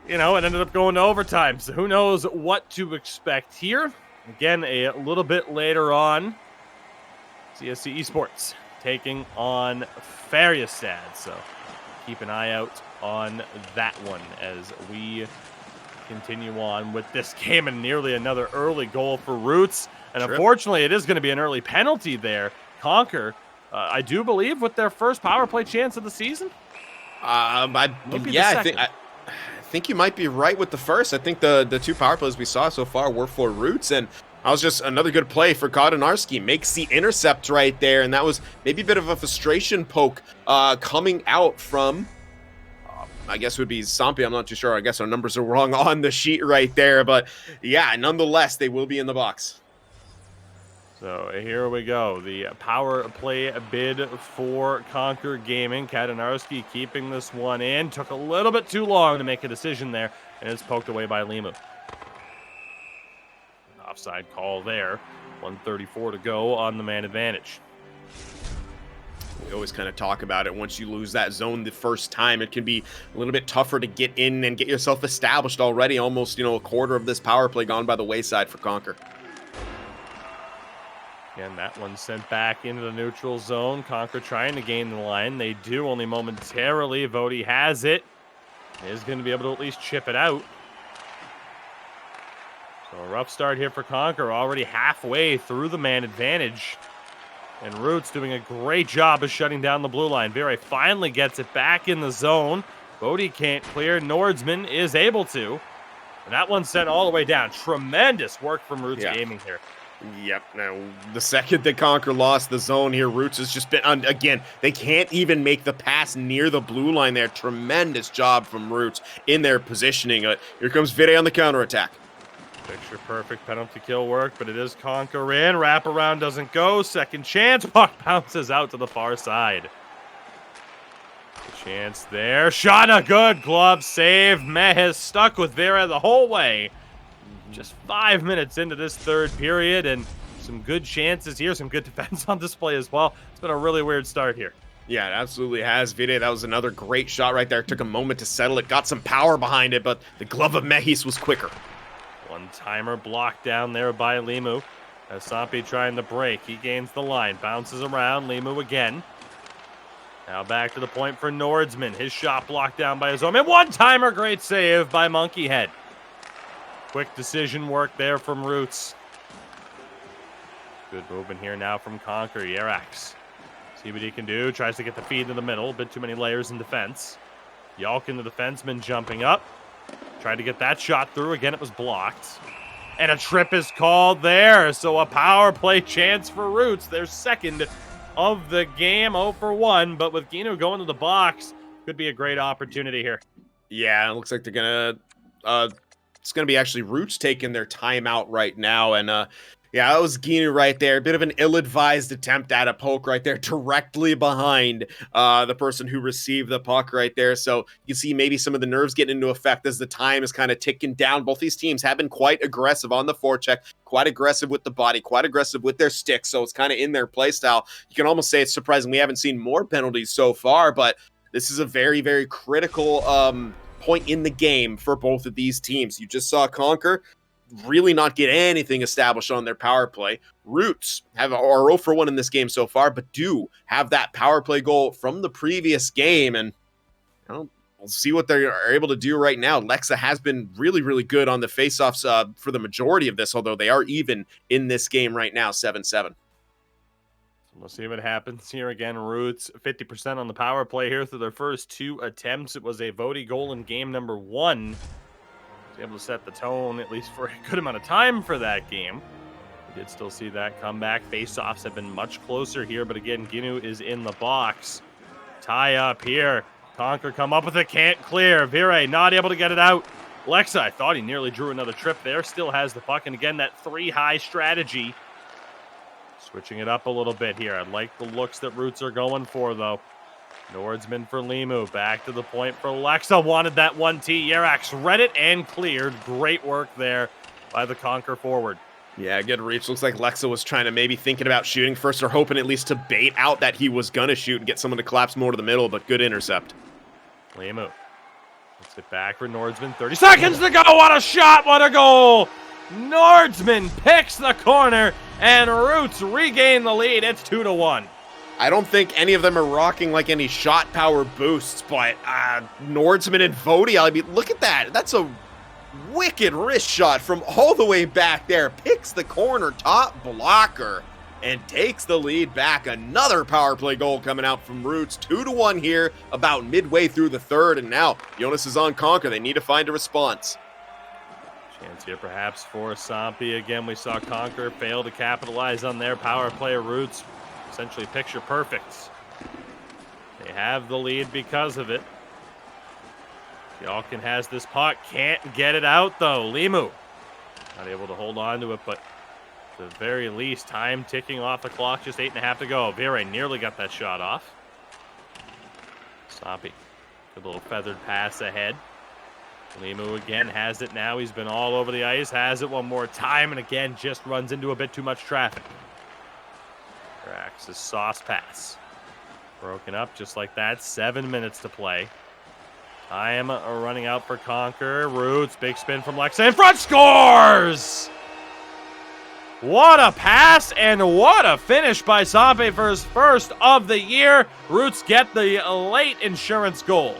it ended up going to overtime. So who knows what to expect here. Again, a little bit later on, CSC Esports taking on Färjestad. So keep an eye out on that one as we continue on with this game, and nearly another early goal for Roots. And unfortunately, it is going to be an early penalty there. Conquer, I do believe, with their first power play chance of the season. I think you might be right with the first. I think the 2 power plays we saw so far were for Roots, and that was just another good play for Kodanarski. Makes the intercept right there, and that was maybe a bit of a frustration poke coming out from, I guess it would be Sampi. I'm not too sure. I guess our numbers are wrong on the sheet right there, but yeah, nonetheless, they will be in the box. So here we go. The power play bid for Conquer Gaming. Katanarski keeping this one in. Took a little bit too long to make a decision there, and it's poked away by Limu. Offside call there. 1:34 to go on the man advantage. We always kind of talk about it. Once you lose that zone the first time, it can be a little bit tougher to get in and get yourself established already. Almost, a quarter of this power play gone by the wayside for Conquer. Again, that one sent back into the neutral zone. Conquer trying to gain the line. They do, only momentarily. Voti has it. Is going to be able to at least chip it out. So a rough start here for Conquer. Already halfway through the man advantage. And Roots doing a great job of shutting down the blue line. Vire finally gets it back in the zone. Voti can't clear. Nordsman is able to. And that one sent all the way down. Tremendous work from Roots Gaming here. Yep. Now, the second that Conquer lost the zone here, Roots has just been, again, they can't even make the pass near the blue line there. Tremendous job from Roots in their positioning. Here comes Vide on the counterattack. Picture perfect penalty kill work, but it is Conquer in. Wraparound doesn't go. Second chance. Puck bounces out to the far side. Chance there. Shot a good glove save. Mehis stuck with Vera the whole way. Just 5 minutes into this third period, and some good chances here, some good defense on display as well. It's been a really weird start here. Yeah, it absolutely has. Vide, that was another great shot right there. It took a moment to settle it, got some power behind it, but the glove of Mehis was quicker. One-timer blocked down there by Limu. As Sampi trying to break, he gains the line, bounces around, Limu again. Now back to the point for Nordsman. His shot blocked down by his own man. One-timer, great save by Monkey Head. Quick decision work there from Roots. Good movement here now from Conquer. Yerax. See what he can do. Tries to get the feed in the middle. A bit too many layers in defense. Yalkin, the defenseman, jumping up. Tried to get that shot through. Again, it was blocked. And a trip is called there. So a power play chance for Roots. Their second of the game. 0 for 1. But with Gino going to the box, could be a great opportunity here. Yeah, it looks like they're going to... it's going to be actually Roots taking their timeout right now. And yeah, that was Ginu right there. A bit of an ill-advised attempt at a poke right there, directly behind the person who received the puck right there. So you see maybe some of the nerves getting into effect as the time is kind of ticking down. Both these teams have been quite aggressive on the forecheck, quite aggressive with the body, quite aggressive with their sticks. So it's kind of in their play style. You can almost say it's surprising we haven't seen more penalties so far, but this is a very, very critical point in the game for both of these teams. You just saw Conquer really not get anything established on their power play. Roots are 0 for 1 in this game so far, but do have that power play goal from the previous game, and we'll see what they're able to do right now. Lexa has been really, really good on the faceoffs for the majority of this, although they are even in this game right now, 7-7. We'll see what happens here again. Roots 50% on the power play here through their first 2 attempts. It was a Vody goal in game number 1. Was able to set the tone, at least for a good amount of time for that game. We did still see that comeback. Face-offs have been much closer here, but again, Ginu is in the box. Tie up here. Conquer come up with it, can't clear. Vire not able to get it out. Lexa, I thought he nearly drew another trip there. Still has the puck, and again, that 3-high strategy. Switching it up a little bit here. I like the looks that Roots are going for, though. Nordsman for Limu. Back to the point for Lexa. Wanted that 1T. Yerax read it and cleared. Great work there by the Conquer forward. Yeah, good reach. Looks like Lexa was trying to maybe thinking about shooting first or hoping at least to bait out that he was going to shoot and get someone to collapse more to the middle, but good intercept. Limu. Puts it back for Nordsman. 30 seconds to go. What a shot. What a goal. Nordsman picks the corner, and Roots regain the lead. It's 2-1. I don't think any of them are rocking like any shot power boosts, but Nordsman and Vody, I mean, look at that. That's a wicked wrist shot from all the way back there. Picks the corner, top blocker, and takes the lead back. Another power play goal coming out from Roots. 2-1 here, about midway through the third, and now Jonas is on Conquer. They need to find a response. Chance here perhaps for Sampi. Again, we saw Conquer fail to capitalize on their power play. Roots essentially picture perfect. They have the lead because of it. Yalkin has this puck. Can't get it out, though. Limu not able to hold on to it, but at the very least, time ticking off the clock. Just 8.5 to go. Vire nearly got that shot off. Sampi. Good little feathered pass ahead. Limu again has it now. He's been all over the ice. Has it one more time, and again just runs into a bit too much traffic. Rax's sauce pass. Broken up just like that. 7 minutes to play. Time running out for Conquer. Roots, big spin from Lexa in front. Scores! What a pass and what a finish by Sampe for his first of the year. Roots get the late insurance goal.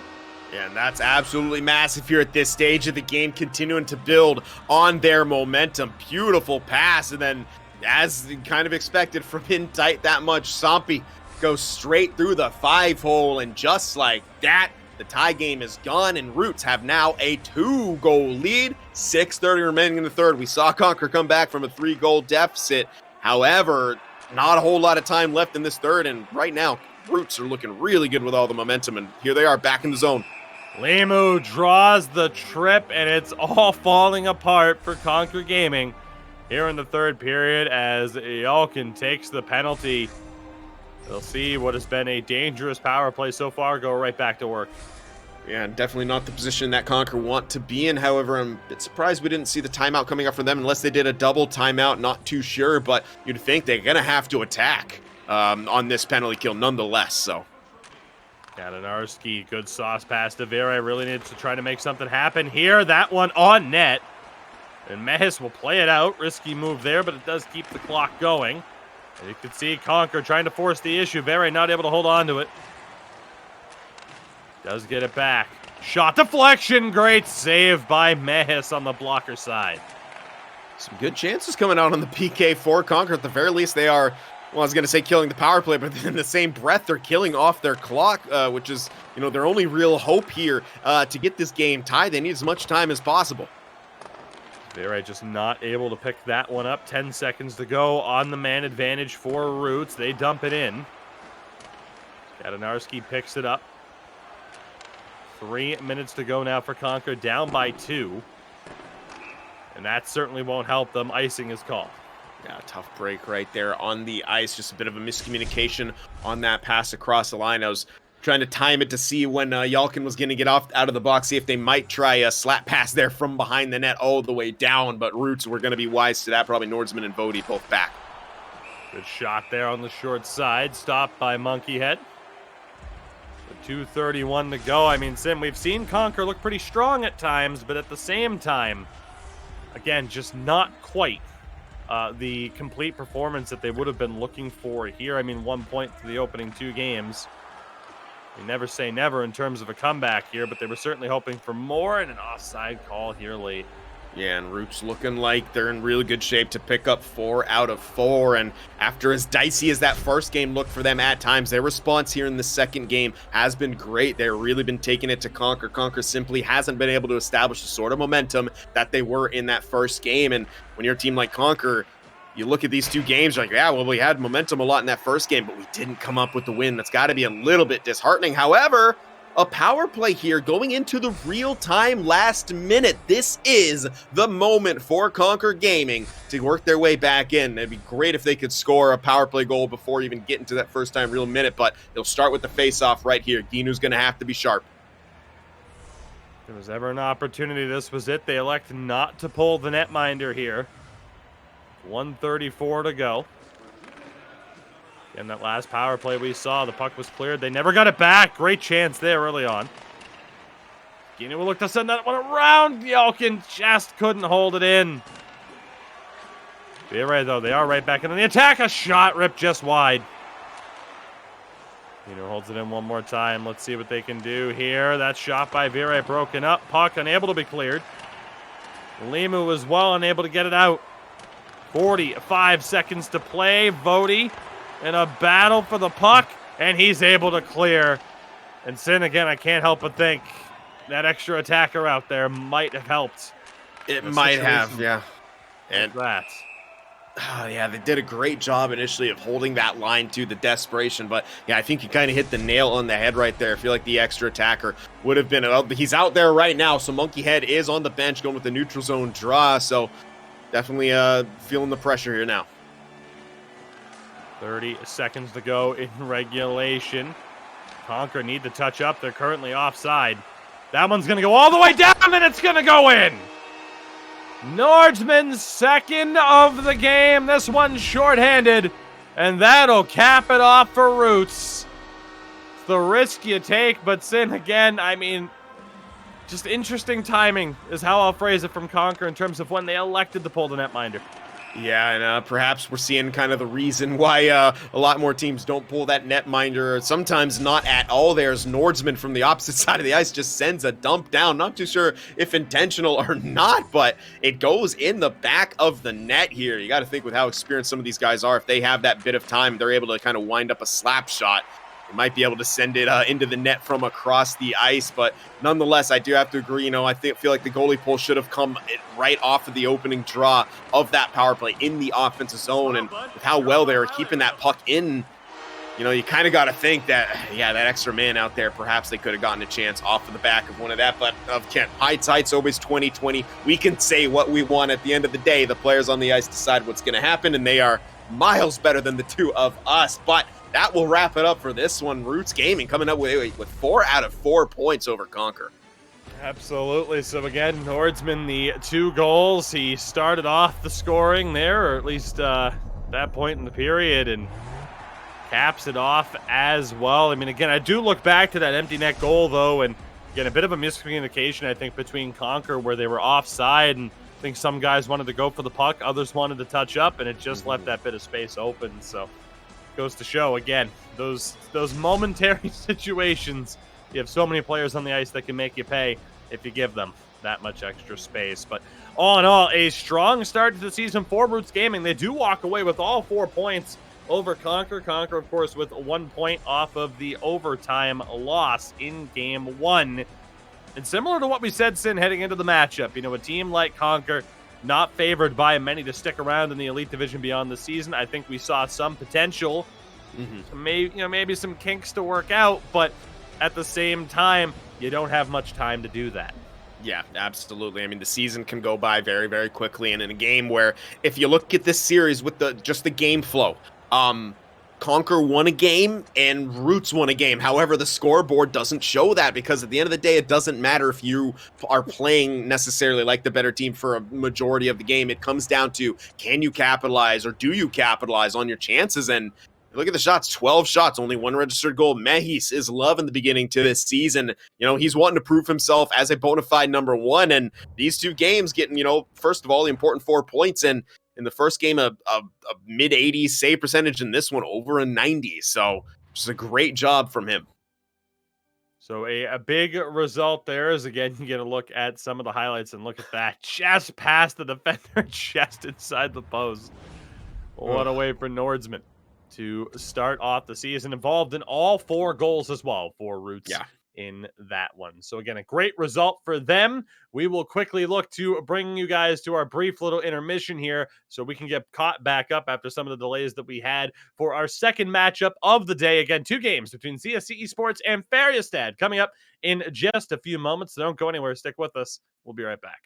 Yeah, and that's absolutely massive here at this stage of the game, continuing to build on their momentum. Beautiful pass, and then, as kind of expected from in tight that much, Sampi goes straight through the 5-hole, and just like that, the tie game is gone, and Roots have now a 2-goal lead. 6:30 remaining in the third. We saw Conquer come back from a 3-goal deficit. However, not a whole lot of time left in this third, and right now, Roots are looking really good with all the momentum, and here they are back in the zone. Limu draws the trip, and it's all falling apart for Conquer Gaming here in the third period as Yalkin takes the penalty. They'll see what has been a dangerous power play so far go right back to work. Yeah, definitely not the position that Conquer want to be in. However, I'm a bit surprised we didn't see the timeout coming up for them unless they did a double timeout. Not too sure, but you'd think they're going to have to attack on this penalty kill nonetheless, so. Katanarski, good sauce pass to Vire. Really needs to try to make something happen here. That one on net. And Mehis will play it out. Risky move there, but it does keep the clock going. And you can see Conquer trying to force the issue. Vire not able to hold on to it. Does get it back. Shot deflection. Great save by Mehis on the blocker side. Some good chances coming out on the PK for Conquer. At the very least, they are, well, I was going to say killing the power play, but in the same breath, they're killing off their clock, which is, you know, their only real hope here to get this game tied. They need as much time as possible. Vire just not able to pick that one up. 10 seconds to go on the man advantage for Roots. They dump it in. Katanarski picks it up. 3 minutes to go now for Conquer, down by 2. And that certainly won't help them. Icing is called. Yeah, tough break right there on the ice. Just a bit of a miscommunication on that pass across the line. I was trying to time it to see when Yalkin was going to get out of the box, see if they might try a slap pass there from behind the net all the way down, but Roots were going to be wise to that. Probably Nordsman and Vody both back. Good shot there on the short side, stopped by Monkeyhead. 2:31 to go. I mean, Sim, we've seen Conquer look pretty strong at times, but at the same time, again, just not quite the complete performance that they would have been looking for here. I mean, 1 point for the opening 2 games. We never say never in terms of a comeback here, but they were certainly hoping for more, and an offside call here late. Yeah, and Roots looking like they're in really good shape to pick up 4 out of 4. And after as dicey as that first game looked for them at times, their response here in the second game has been great. They've really been taking it to Conquer. Conquer simply hasn't been able to establish the sort of momentum that they were in that first game. And when you're a team like Conquer, you look at these two games, you're like, yeah, well, we had momentum a lot in that first game, but we didn't come up with the win. That's got to be a little bit disheartening. However, a power play here going into the real-time last minute. This is the moment for Conquer Gaming to work their way back in. It'd be great if they could score a power play goal before even getting to that first-time real minute, but they'll start with the face-off right here. Ginu's going to have to be sharp. If there was ever an opportunity, this was it. They elect not to pull the netminder here. 1:34 to go. In that last power play we saw, the puck was cleared. They never got it back. Great chance there early on. Ginu will look to send that one around. Yelkin just couldn't hold it in. Be right, though. They are right back into the attack. A shot ripped just wide. Ginu holds it in one more time. Let's see what they can do here. That shot by Vire broken up. Puck unable to be cleared. Limu was well unable to get it out. 45 seconds to play. Voti in a battle for the puck, and he's able to clear. And Sin, again, I can't help but think that extra attacker out there might have helped. It might have, yeah. And that. Yeah, they did a great job initially of holding that line to the desperation, but yeah, I think you kind of hit the nail on the head right there. I feel like the extra attacker would have been, he's out there right now, so Monkey Head is on the bench going with the neutral zone draw, so definitely feeling the pressure here now. 30 seconds to go in regulation. Conquer need to touch up. They're currently offside. That one's going to go all the way down, and it's going to go in. Nordsman's second of the game. This one's shorthanded, and that'll cap it off for Roots. It's the risk you take, but Sin, again, I mean, just interesting timing is how I'll phrase it from Conquer in terms of when they elected to pull the netminder. Yeah, and perhaps we're seeing kind of the reason why a lot more teams don't pull that netminder, sometimes not at all. There's Nordsman from the opposite side of the ice just sends a dump down. Not too sure if intentional or not, but it goes in the back of the net here. You got to think with how experienced some of these guys are. If they have that bit of time, they're able to kind of wind up a slap shot. Might be able to send it into the net from across the ice, but nonetheless, I do have to agree. You know, I feel like the goalie pull should have come right off of the opening draw of that power play in the offensive zone, and with how well they were keeping that puck in, you know, you kind of got to think that, yeah, that extra man out there, perhaps they could have gotten a chance off of the back of one of that, but Kent, hindsight's always 20/20. We can say what we want. At the end of the day, the players on the ice decide what's going to happen, and they are miles better than the two of us, but that will wrap it up for this one. Roots Gaming coming up with 4 out of 4 points over Conquer. Absolutely. So again, Nordsman, the 2 goals. He started off the scoring there, or at least that point in the period, and caps it off as well. I mean, again, I do look back to that empty net goal, though, and again, a bit of a miscommunication, I think, between Conquer, where they were offside, and I think some guys wanted to go for the puck, others wanted to touch up, and it just left that bit of space open. So goes to show, again, those momentary situations. You have so many players on the ice that can make you pay if you give them that much extra space. But all in all, a strong start to the season for Roots Gaming. They do walk away with all 4 points over Conquer. Conquer, of course, with 1 point off of the overtime loss in Game 1. And similar to what we said, Sin, heading into the matchup, you know, a team like Conquer, not favored by many to stick around in the Elite Division beyond the season. I think we saw some potential, maybe some kinks to work out, but at the same time, you don't have much time to do that. Yeah, absolutely. I mean, the season can go by very, very quickly, and in a game where, if you look at this series with just the game flow, Conquer won a game and Roots won a game. However, the scoreboard doesn't show that, because at the end of the day, it doesn't matter if you are playing necessarily like the better team for a majority of the game. It comes down to, can you capitalize, or do you capitalize on your chances? And look at the shots, 12 shots, only 1 registered goal. Mehis is loving the beginning to this season. You know, he's wanting to prove himself as a bona fide number 1. And these 2 games getting, you know, first of all, the important 4 points. And in the first game, a mid-80s save percentage. In this one, over a 90. So just a great job from him. So a big result there is, again, you get a look at some of the highlights and look at that. Just past the defender, just inside the post. What a Ugh. way for Nordsman to start off the season. Involved in all 4 goals as well for Roots Yeah. in that one. So again, a great result for them. We will quickly look to bring you guys to our brief little intermission here so we can get caught back up after some of the delays that we had for our second matchup of the day. Again, 2 games between CSC Esports and Färjestad coming up in just a few moments. So don't go anywhere. Stick with us. We'll be right back.